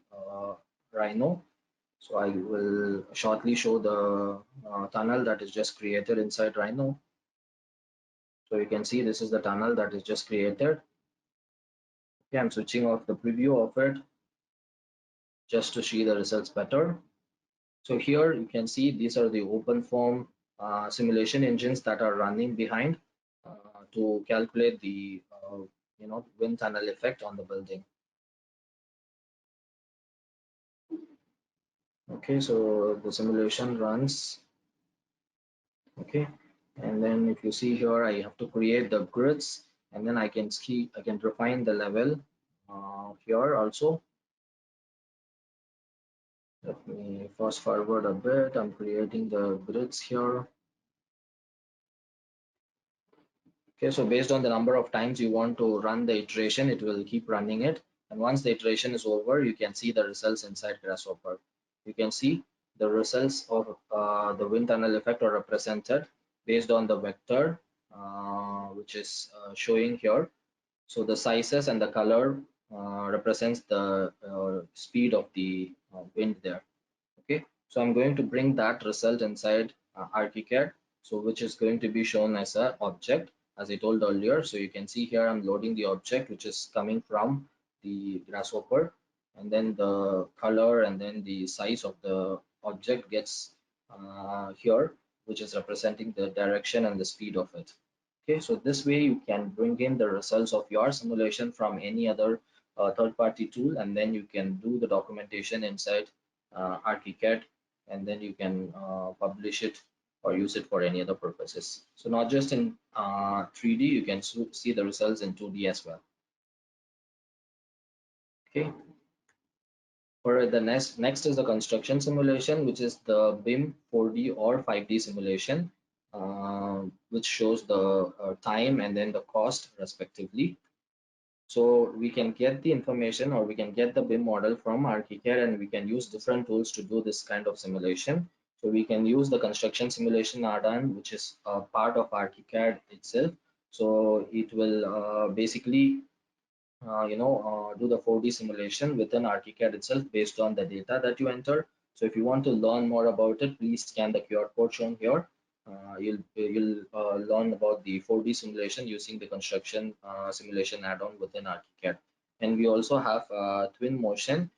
Rhino. So I will shortly show the tunnel that is just created inside Rhino. So you can see this is the tunnel that is just created. Okay, I'm switching off the preview of it just to see the results better. So here you can see these are the open form simulation engines that are running behind to calculate the wind tunnel effect on the building. Okay, so the simulation runs. Okay, and then if you see here, I have to create the grids, and then I can refine the level here also. Let me fast forward a bit. I'm creating the grids here. Okay, so based on the number of times you want to run the iteration, it will keep running it. And once the iteration is over, you can see the results inside Grasshopper. You can see the results of the wind tunnel effect are represented based on the vector, which is showing here. So the sizes and the color represents the speed of the wind there. Okay, so I'm going to bring that result inside Archicad, so which is going to be shown as a object, as I told earlier. So you can see here I'm loading the object which is coming from the Grasshopper, and then the color and then the size of the object gets here, which is representing the direction and the speed of it. Okay, so this way you can bring in the results of your simulation from any other third-party tool, and then you can do the documentation inside Archicad, and then you can publish it or use it for any other purposes. So not just in 3D, you can see the results in 2D as well. Okay. For the next is the construction simulation, which is the BIM 4D or 5D simulation, which shows the time and then the cost respectively. So we can get the information, or we can get the BIM model from Archicad, and we can use different tools to do this kind of simulation. So we can use the construction simulation add-on, which is a part of Archicad itself. So it will basically do the 4D simulation within Archicad itself based on the data that you enter. So if you want to learn more about it, please scan the QR code shown here. You'll learn about the 4D simulation using the construction simulation add-on within Archicad. And we also have Twin Motion.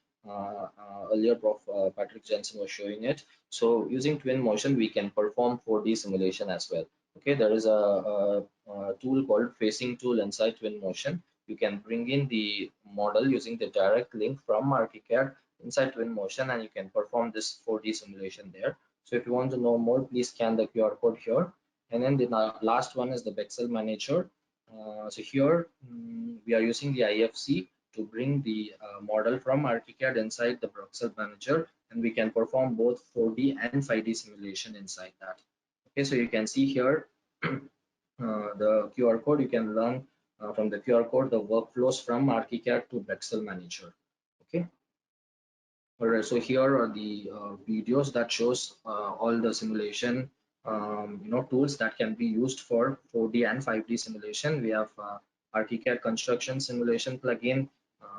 Earlier, Prof. Patrick Janssen was showing it. So using Twin Motion, we can perform 4D simulation as well. Okay, there is a tool called Facing Tool inside Twin Motion. You can bring in the model using the direct link from Archicad inside Twin Motion, and you can perform this 4D simulation there. So if you want to know more, please scan the QR code here. And then the last one is the Bexel Manager. So here we are using the IFC to bring the model from Archicad inside the Bexel Manager, and we can perform both 4D and 5D simulation inside that. Okay, so you can see here the QR code. You can learn from the QR code the workflows from Archicad to Bexel Manager. Okay. All right. So here are the videos that shows all the simulation tools that can be used for 4D and 5D simulation. We have Archicad construction simulation plugin.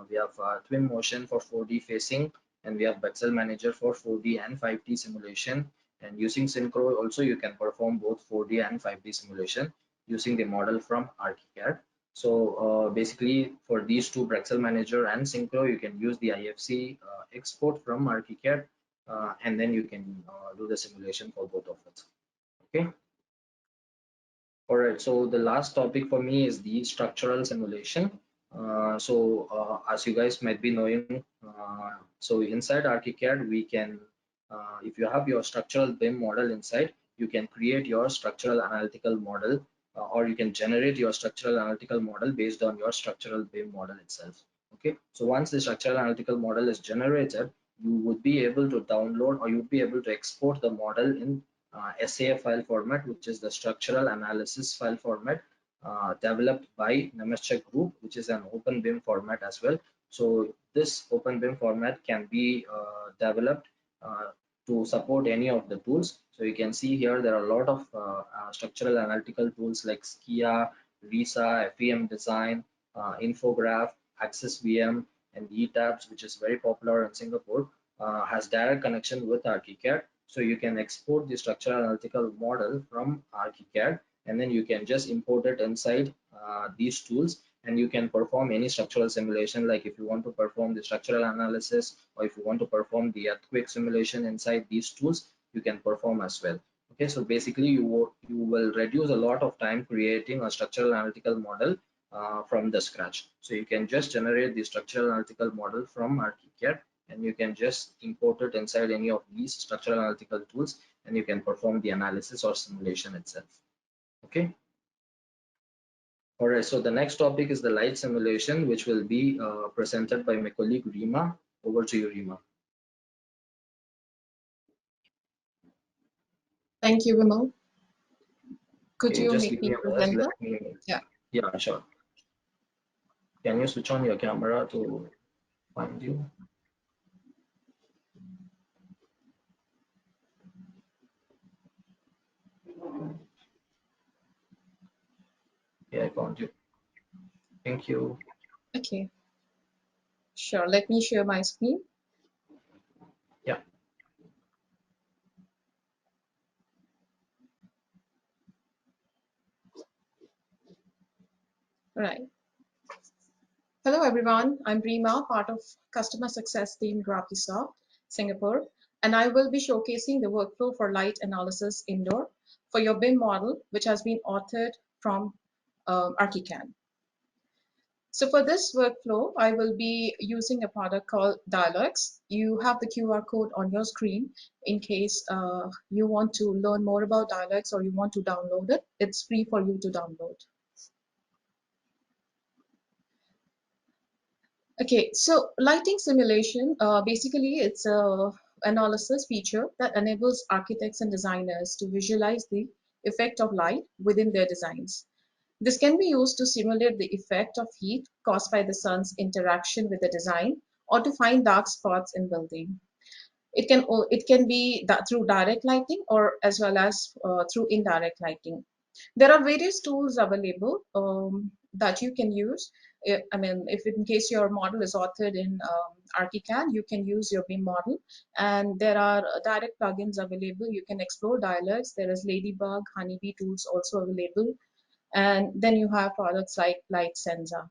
We have Twin Motion for 4D facing, and we have Bexel Manager for 4D and 5D simulation. And using Synchro also, you can perform both 4D and 5D simulation using the model from Archicad. So basically for these two, Bexel Manager and Synchro, you can use the IFC export from Archicad, and then you can do the simulation for both of it. Okay. All right. So the last topic for me is the structural simulation. As you guys might be knowing, so inside Archicad, we can, if you have your structural BIM model inside, you can create your structural analytical model, or you can generate your structural analytical model based on your structural BIM model itself. Okay, so once the structural analytical model is generated, you would be able to download, or you would be able to export the model in SAF file format, which is the structural analysis file format, developed by Nemeschek Group, which is an open BIM format as well. So this open BIM format can be developed to support any of the tools. So you can see here there are a lot of structural analytical tools like Skia, Risa, FEM Design, Infograph, Access VM, and ETABS, which is very popular in Singapore, has direct connection with Archicad. So you can export the structural analytical model from Archicad, and then you can just import it inside these tools, and you can perform any structural simulation. Like if you want to perform the structural analysis, or if you want to perform the earthquake simulation inside these tools, you can perform as well. Okay, so basically you will reduce a lot of time creating a structural analytical model from the scratch. So you can just generate the structural analytical model from Archicad, and you can just import it inside any of these structural analytical tools, and you can perform the analysis or simulation itself. Okay. All right, so the next topic is the light simulation, which will be presented by my colleague Rima. Over to you, Rima. Thank you, Vimal. Could Okay, you just make give me me a minute. presenter? Let me. Yeah. Yeah, sure. Can you switch on your camera to find you? Yeah, I found you. Thank you. Okay, sure. Let me share my screen. Yeah. All right. Hello, everyone. I'm Rima, part of customer success team Grasshopper, Singapore, and I will be showcasing the workflow for light analysis indoor for your BIM model, which has been authored from Archicad. So for this workflow, I will be using a product called Dialogs. You have the QR code on your screen in case you want to learn more about Dialogs or you want to download it. It's free for you to download. Okay, so lighting simulation, basically it's a analysis feature that enables architects and designers to visualize the effect of light within their designs. This can be used to simulate the effect of heat caused by the sun's interaction with the design or to find dark spots in building. It can be that through direct lighting or as well as through indirect lighting. There are various tools available that you can use. I mean, if in case your model is authored in Archicad, you can use your BIM model. And there are direct plugins available. You can explore Dialogs. There is Ladybug, Honeybee tools also available. And then you have products like Light Senza.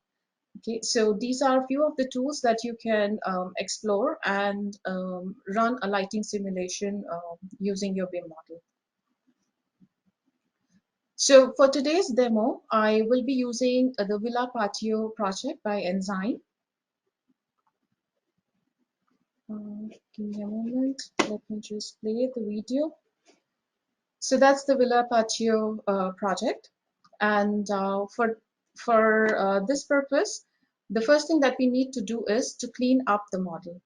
Okay, so these are a few of the tools that you can explore and run a lighting simulation using your BIM model. So for today's demo, I will be using the Villa Patio project by Enzyme. Give me a moment. Let me just play the video. So that's the Villa Patio project. And for this purpose, the first thing that we need to do is to clean up the model.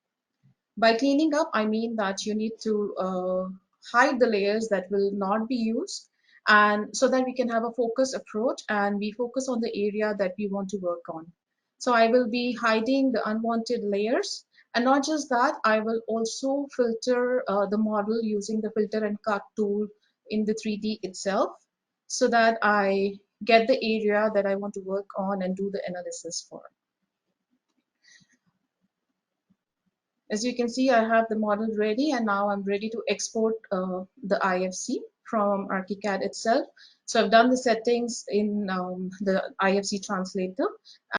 By cleaning up, I mean that you need to hide the layers that will not be used, and so that we can have a focused approach and we focus on the area that we want to work on. So I will be hiding the unwanted layers, and not just that, I will also filter the model using the filter and cut tool in the 3D itself, so that I get the area that I want to work on and do the analysis for. As you can see, I have the model ready, and now I'm ready to export the IFC from Archicad itself. So I've done the settings in the IFC translator,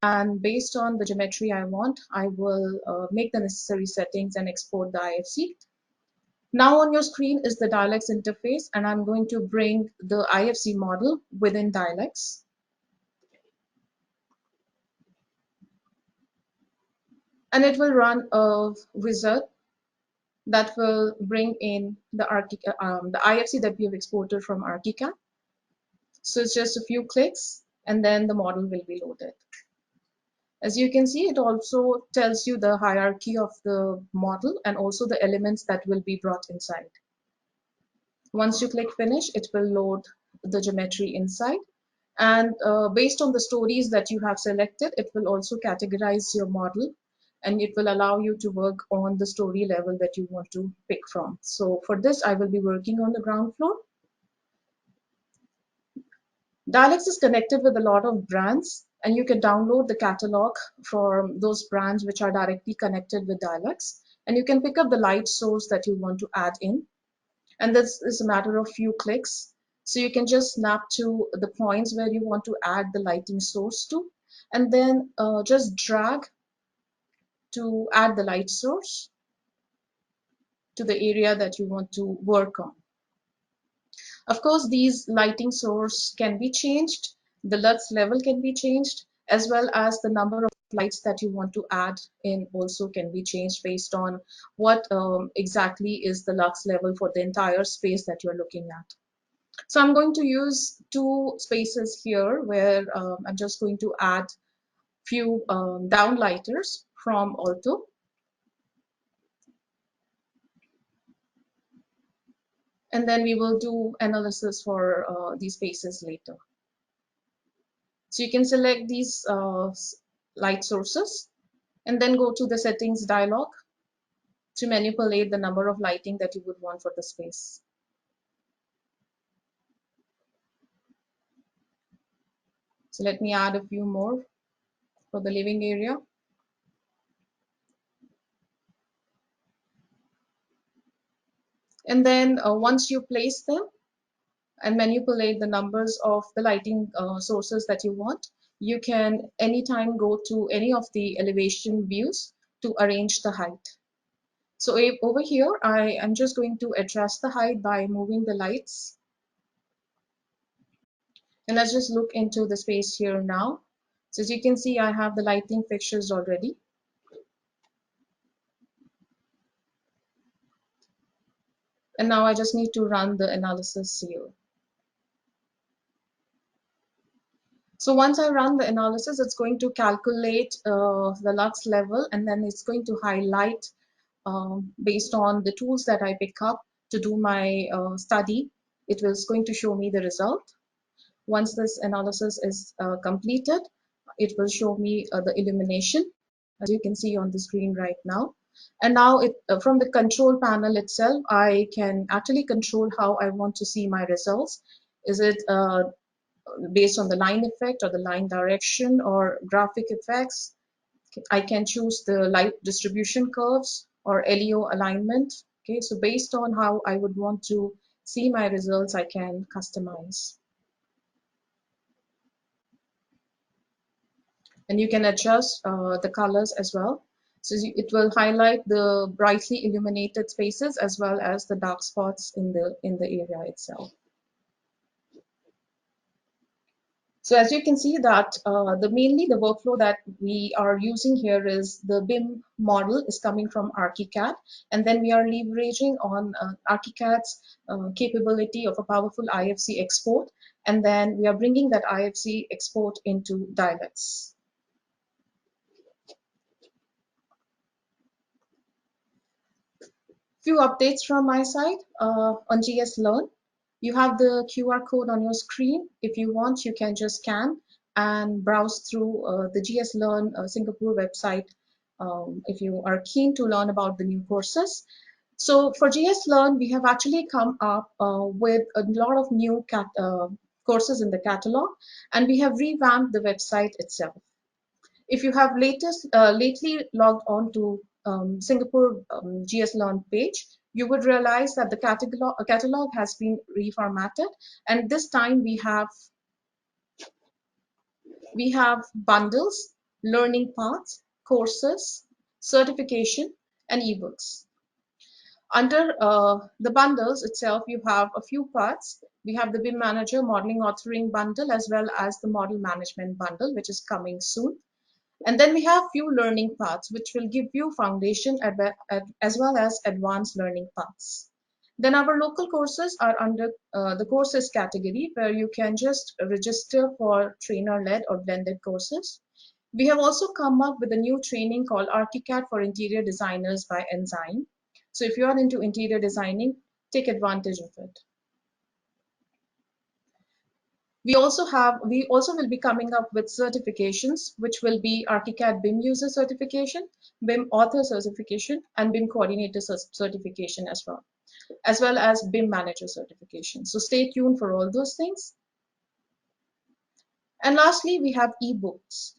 and based on the geometry I want, I will make the necessary settings and export the IFC. Now on your screen is the Dialogs interface, and I'm going to bring the IFC model within Dialogs. And it will run a wizard that will bring in the IFC that we have exported from Archicad. So it's just a few clicks and then the model will be loaded. As you can see, it also tells you the hierarchy of the model and also the elements that will be brought inside. Once you click finish, it will load the geometry inside. And based on the stories that you have selected, it will also categorize your model, and it will allow you to work on the story level that you want to pick from. So for this, I will be working on the ground floor. Dialogs is connected with a lot of brands, and you can download the catalog for those brands which are directly connected with Dialogs, and you can pick up the light source that you want to add in. And this is a matter of few clicks. So you can just snap to the points where you want to add the lighting source to, and then just drag to add the light source to the area that you want to work on. Of course, these lighting source can be changed, the LUTs level can be changed, as well as the number of lights that you want to add in also can be changed based on what exactly is the lux level for the entire space that you're looking at. So I'm going to use two spaces here where I'm just going to add few downlighters from Alto. And then we will do analysis for these spaces later. So you can select these light sources and then go to the settings dialog to manipulate the number of lighting that you would want for the space. So let me add a few more for the living area. And then once you place them and manipulate the numbers of the lighting sources that you want, you can anytime go to any of the elevation views to arrange the height. So over here, I am just going to adjust the height by moving the lights. And let's just look into the space here now. So as you can see, I have the lighting fixtures already. And now I just need to run the analysis here. So once I run the analysis, it's going to calculate the lux level, and then it's going to highlight based on the tools that I pick up to do my study. It was going to show me the result. Once this analysis is completed, it will show me the illumination, as you can see on the screen right now. And now from the control panel itself, I can actually control how I want to see my results. Is it based on the line effect or the line direction or graphic effects? I can choose the light distribution curves or LEO alignment. Okay, so based on how I would want to see my results, I can customize. And you can adjust the colors as well. So it will highlight the brightly illuminated spaces as well as the dark spots in the area itself. So as you can see that mainly the workflow that we are using here is the BIM model is coming from Archicad, and then we are leveraging on Archicad's capability of a powerful IFC export, and then we are bringing that IFC export into Dialects. Few updates from my side on GS Learn. You have the QR code on your screen. If you want, you can just scan and browse through the GS Learn Singapore website if you are keen to learn about the new courses. So for GS Learn, we have actually come up with a lot of new courses in the catalog, and we have revamped the website itself. If you have lately logged on to Singapore GS Learn page, you would realize that the catalog has been reformatted, and this time we have bundles, learning paths, courses, certification, and ebooks. Under the bundles itself, you have a few parts. We have the BIM Manager Modeling Authoring bundle as well as the Model Management bundle, which is coming soon. And then we have few learning paths, which will give you foundation as well as advanced learning paths. Then our local courses are under the courses category, where you can just register for trainer-led or blended courses. We have also come up with a new training called Archicad for Interior Designers by Enzyme. So if you are into interior designing, take advantage of it. We also will be coming up with certifications, which will be Archicad BIM user certification, BIM author certification, and BIM coordinator certification as well as BIM manager certification. So stay tuned for all those things. And lastly, we have ebooks.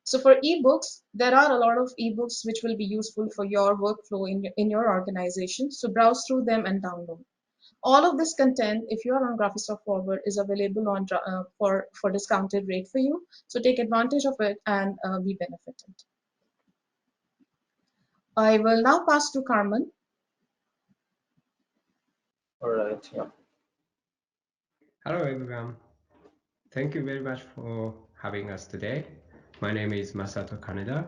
So for ebooks, there are a lot of ebooks which will be useful for your workflow in your organization. So browse through them and download. All of this content, if you are on Graphisoft Forward, is available on for discounted rate for you. So take advantage of it and be benefited. I will now pass to Carmen. All right. Yeah. Hello, everyone. Thank you very much for having us today. My name is Masato Kaneda.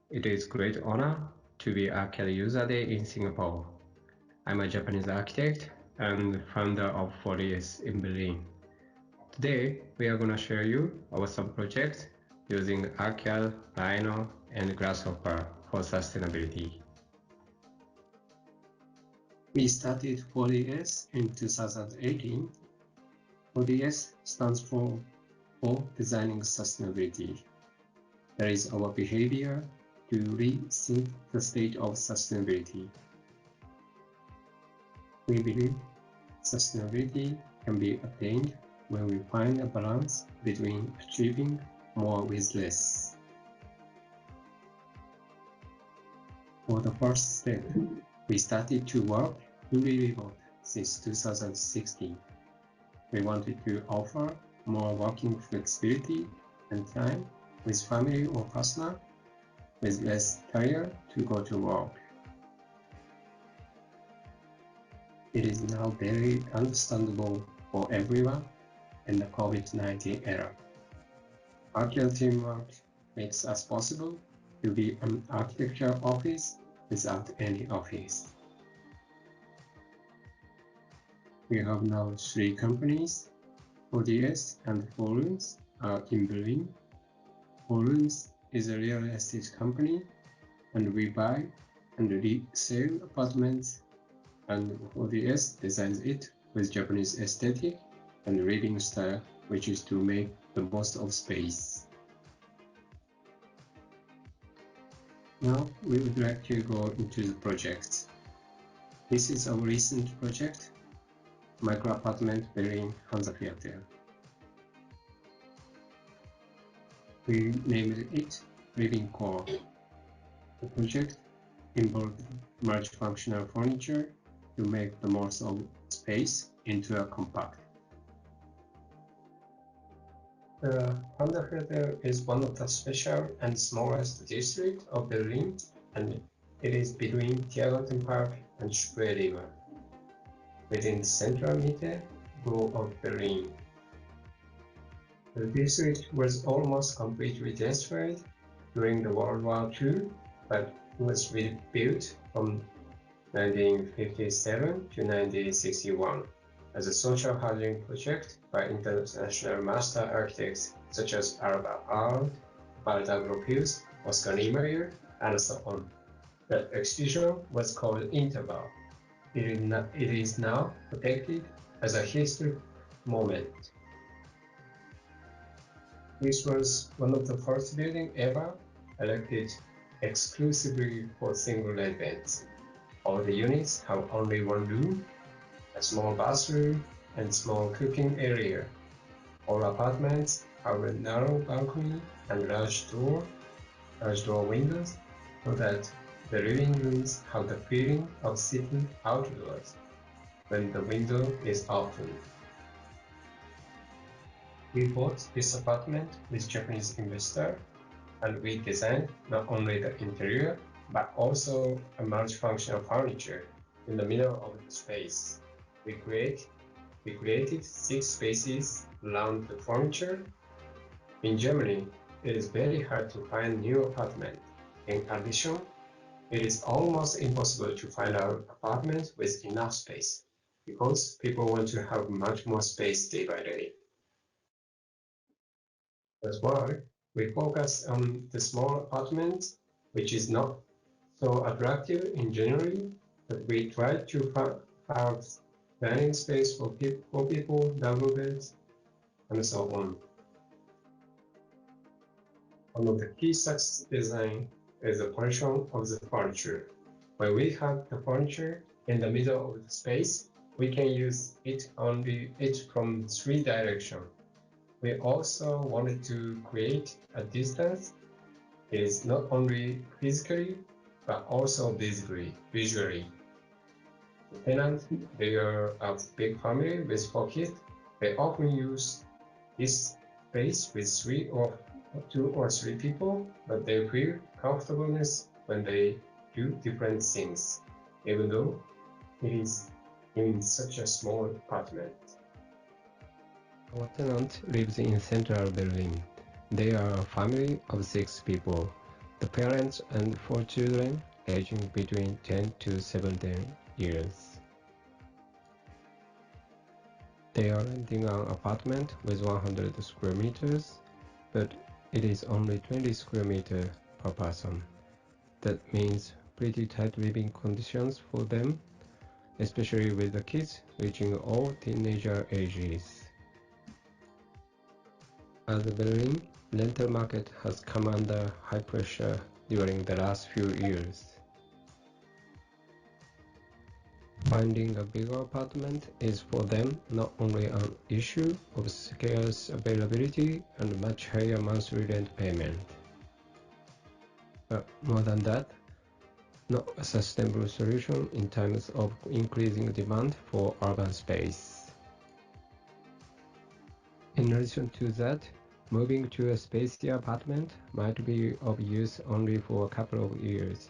It is great honor to be Archicad User Day in Singapore. I'm a Japanese architect and founder of 4DS in Berlin. Today, we are going to share you our sub-projects using Archicad, Rhino, and Grasshopper for sustainability. We started 4DS in 2018. 4DS stands for Designing Sustainability. That is our behavior to rethink the state of sustainability. We believe sustainability can be attained when we find a balance between achieving more with less. For the first step, we started to work fully remote since 2016. We wanted to offer more working flexibility and time with family or partner, with less tired to go to work. It is now very understandable for everyone in the COVID-19 era. Archicad teamwork makes us possible to be an architecture office without any office. We have now 3 companies. 4DS and Forums are in Berlin. Forums is a real estate company, and we buy and resell apartments, and 4DS designs it with Japanese aesthetic and living style, which is to make the most of space. Now we would like to go into the project. This is our recent project, micro apartment Berlin Hansaviertel. We named it Living Core. The project involved multifunctional furniture to make the most of space into a compact. The Hansaviertel is one of the special and smallest districts of Berlin, and it is between Tiergartenpark and Spree River, within the central Mitte block of Berlin. The district was almost completely destroyed during the World War II, but was rebuilt from 1957 to 1961 as a social housing project by international master architects such as Alba Arndt, Walter Gropius, Oskar Niemeyer, and so on. The exhibition was called Interval. It is now protected as a historic moment. This was one of the first buildings ever erected exclusively for single residents. All the units have only one room, a small bathroom, and small cooking area. All apartments have a narrow balcony and large door windows, so that the living rooms have the feeling of sitting outdoors when the window is open. We bought this apartment with Japanese investor, and we designed not only the interior, but also a multifunctional furniture in the middle of the space. We created 6 spaces around the furniture. In Germany, it is very hard to find new apartment. In addition, it is almost impossible to find an apartment with enough space, because people want to have much more space day by day. That's why we focus on the small apartments, which is not so attractive in general, but we try to have dining space for people, double beds, and so on. One of the key success design is the position of the furniture. When we have the furniture in the middle of the space, we can use it from 3 directions. We also wanted to create a distance. It is not only physically, but also visually. The tenants, they are a big family with 4 kids. They often use this space with 2 or 3 people, but they feel comfortableness when they do different things, even though it is in such a small apartment. Our tenant lives in central Berlin. They are a family of 6 people, the parents and 4 children aging between 10 to 17 years. They are renting an apartment with 100 square meters, but it is only 20 square meters per person. That means pretty tight living conditions for them, especially with the kids reaching all teenager ages. As the Berlin rental market has come under high pressure during the last few years. Finding a bigger apartment is for them not only an issue of scarce availability and much higher monthly rent payment, but more than that, not a sustainable solution in terms of increasing demand for urban space. In addition to that, moving to a spacier apartment might be of use only for a couple of years,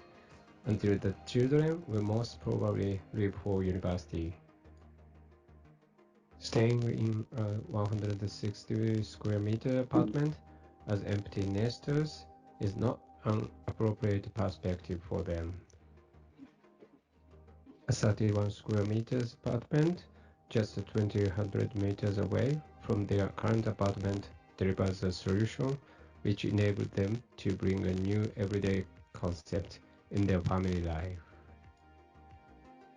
until the children will most probably leave for university. Staying in a 160 square meter apartment as empty nesters is not an appropriate perspective for them. A 31 square meters apartment just 200 meters away from their current apartment delivers a solution which enables them to bring a new everyday concept in their family life.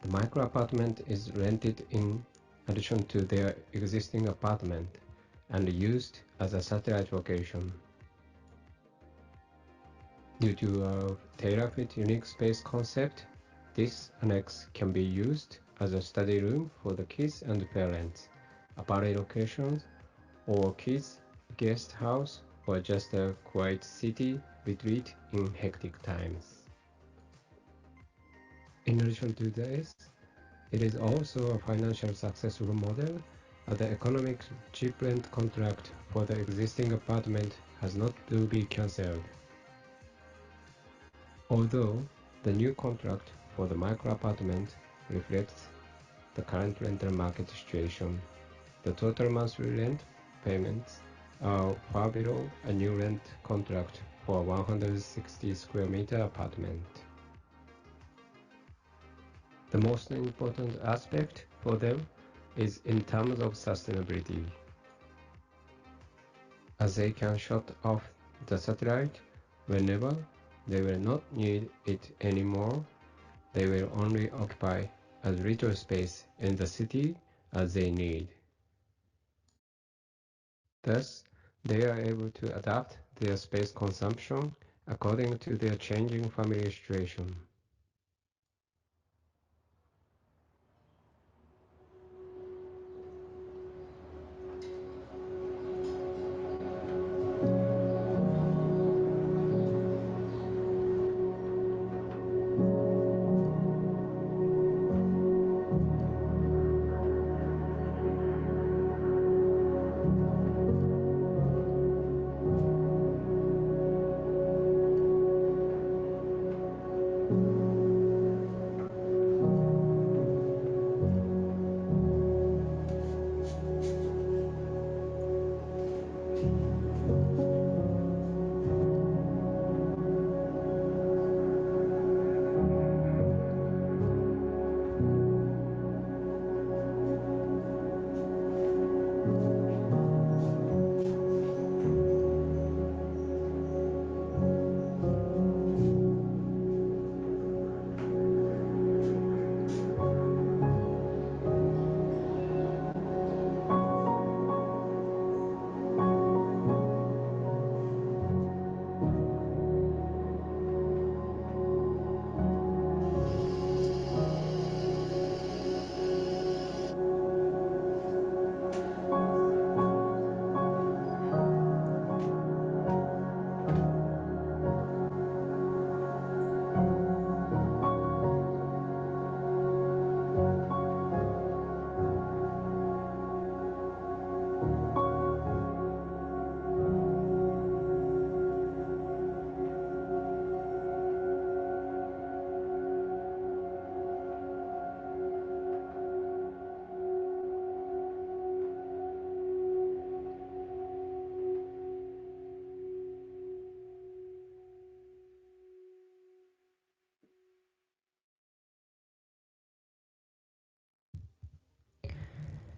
The micro apartment is rented in addition to their existing apartment and used as a satellite location. Due to a tailor-fit unique space concept, this annex can be used as a study room for the kids and parents, a party location, or kids' guest house, or just a quiet city retreat in hectic times. In addition to this, it is also a financial successful model, as the economic cheap rent contract for the existing apartment has not to be cancelled. Although the new contract for the micro apartment reflects the current rental market situation, the total monthly rent payments are far below a new rent contract for a 160 square meter apartment. The most important aspect for them is in terms of sustainability, as they can shut off the satellite whenever they will not need it anymore. They will only occupy as little space in the city as they need. Thus, they are able to adapt their space consumption according to their changing family situation.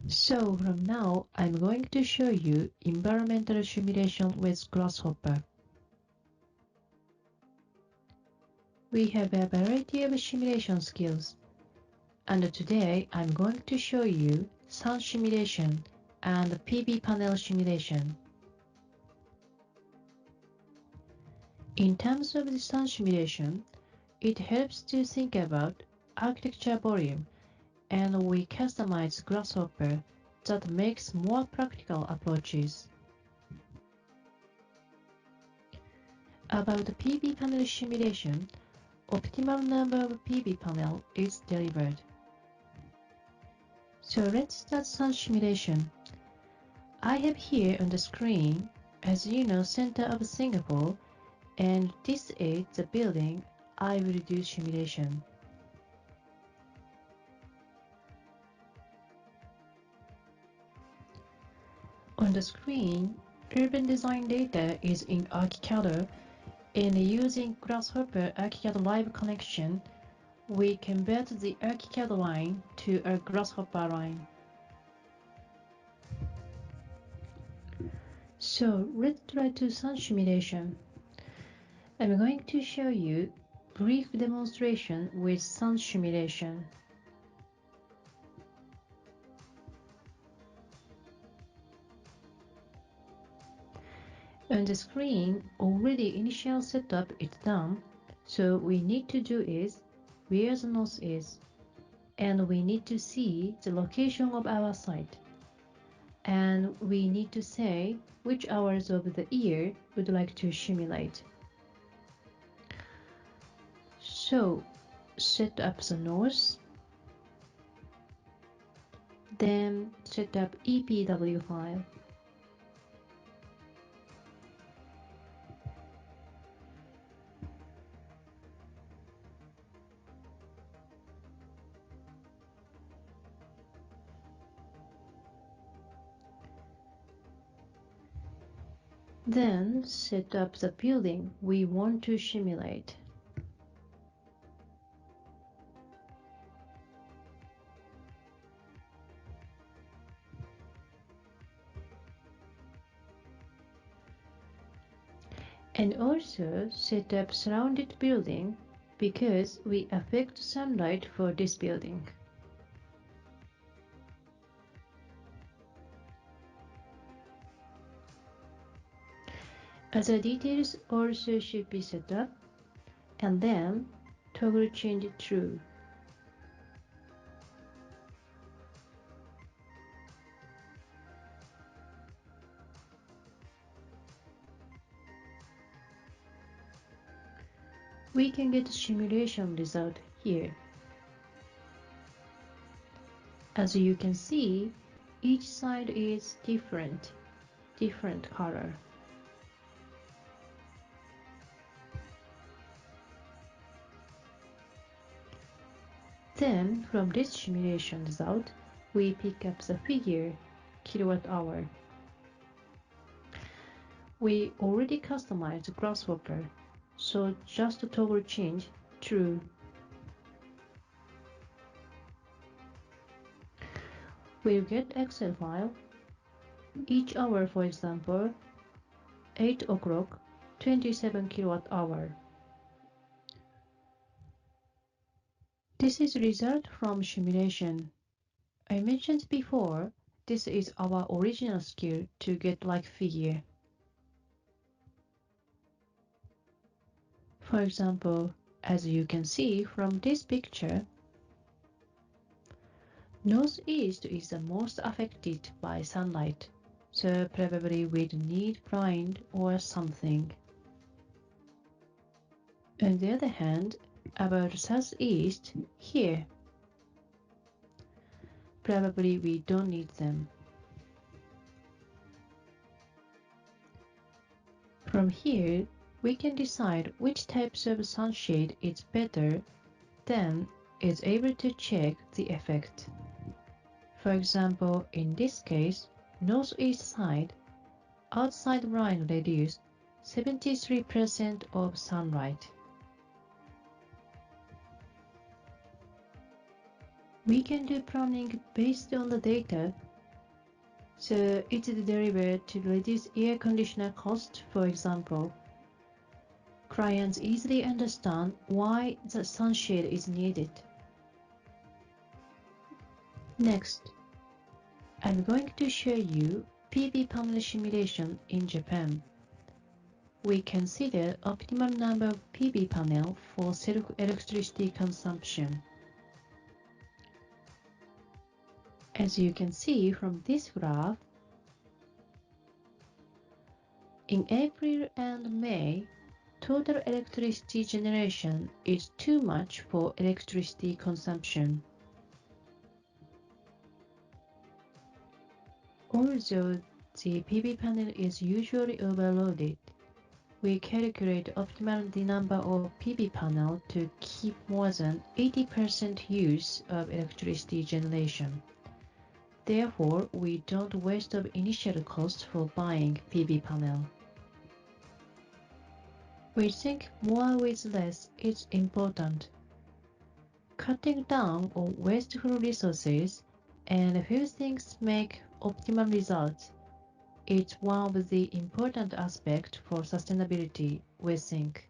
So from now, I'm going to show you environmental simulation with Grasshopper. We have a variety of simulation skills, and today I'm going to show you sun simulation and PV panel simulation. In terms of the sun simulation, it helps to think about architecture volume, and we customize Grasshopper that makes more practical approaches. About the PV panel simulation, optimal number of PV panel is delivered. So let's start sun simulation. I have here on the screen, as you know, center of Singapore, and this is the building I will do simulation. On the screen, urban design data is in Archicad, and using Grasshopper Archicad Live connection, we convert the Archicad line to a Grasshopper line. So let's try to sun simulation. I'm going to show you brief demonstration with sun simulation. On the screen, already initial setup is done, so we need to do is where the nose is, and we need to see the location of our site, and we need to say which hours of the year we'd like to simulate. So set up the nose, then set up EPW file. Then set up the building we want to simulate. And also set up surrounded building because we affect sunlight for this building. Other details also should be set up, and then toggle change true. We can get simulation result here. As you can see, each side is different color. Then, from this simulation result, we pick up the figure, kilowatt hour. We already customized Grasshopper, so just toggle change true. We'll get Excel file. Each hour, for example, 8 o'clock, 27 kilowatt hour. This is result from simulation. I mentioned before, this is our original skill to get like figure. For example, as you can see from this picture, northeast is the most affected by sunlight, so probably we'd need blind or something. On the other hand, about southeast, here, probably we don't need them. From here, we can decide which types of sunshade is better, then is able to check the effect. For example, in this case, northeast side, outside line reduced 73% of sunlight. We can do planning based on the data So it's delivered to reduce air conditioner cost, for example. Clients easily understand why the sunshade is needed. Next, I'm going to show you PV panel simulation in Japan. We consider optimal number of PV panel for self-electricity consumption. As you can see from this graph, in April and May, total electricity generation is too much for electricity consumption. Although the PV panel is usually overloaded, we calculate optimal the number of PV panel to keep more than 80% use of electricity generation. Therefore, we don't waste of initial cost for buying PV panel. We think more with less is important. Cutting down on wasteful resources and few things make optimal results. It's one of the important aspects for sustainability, we think.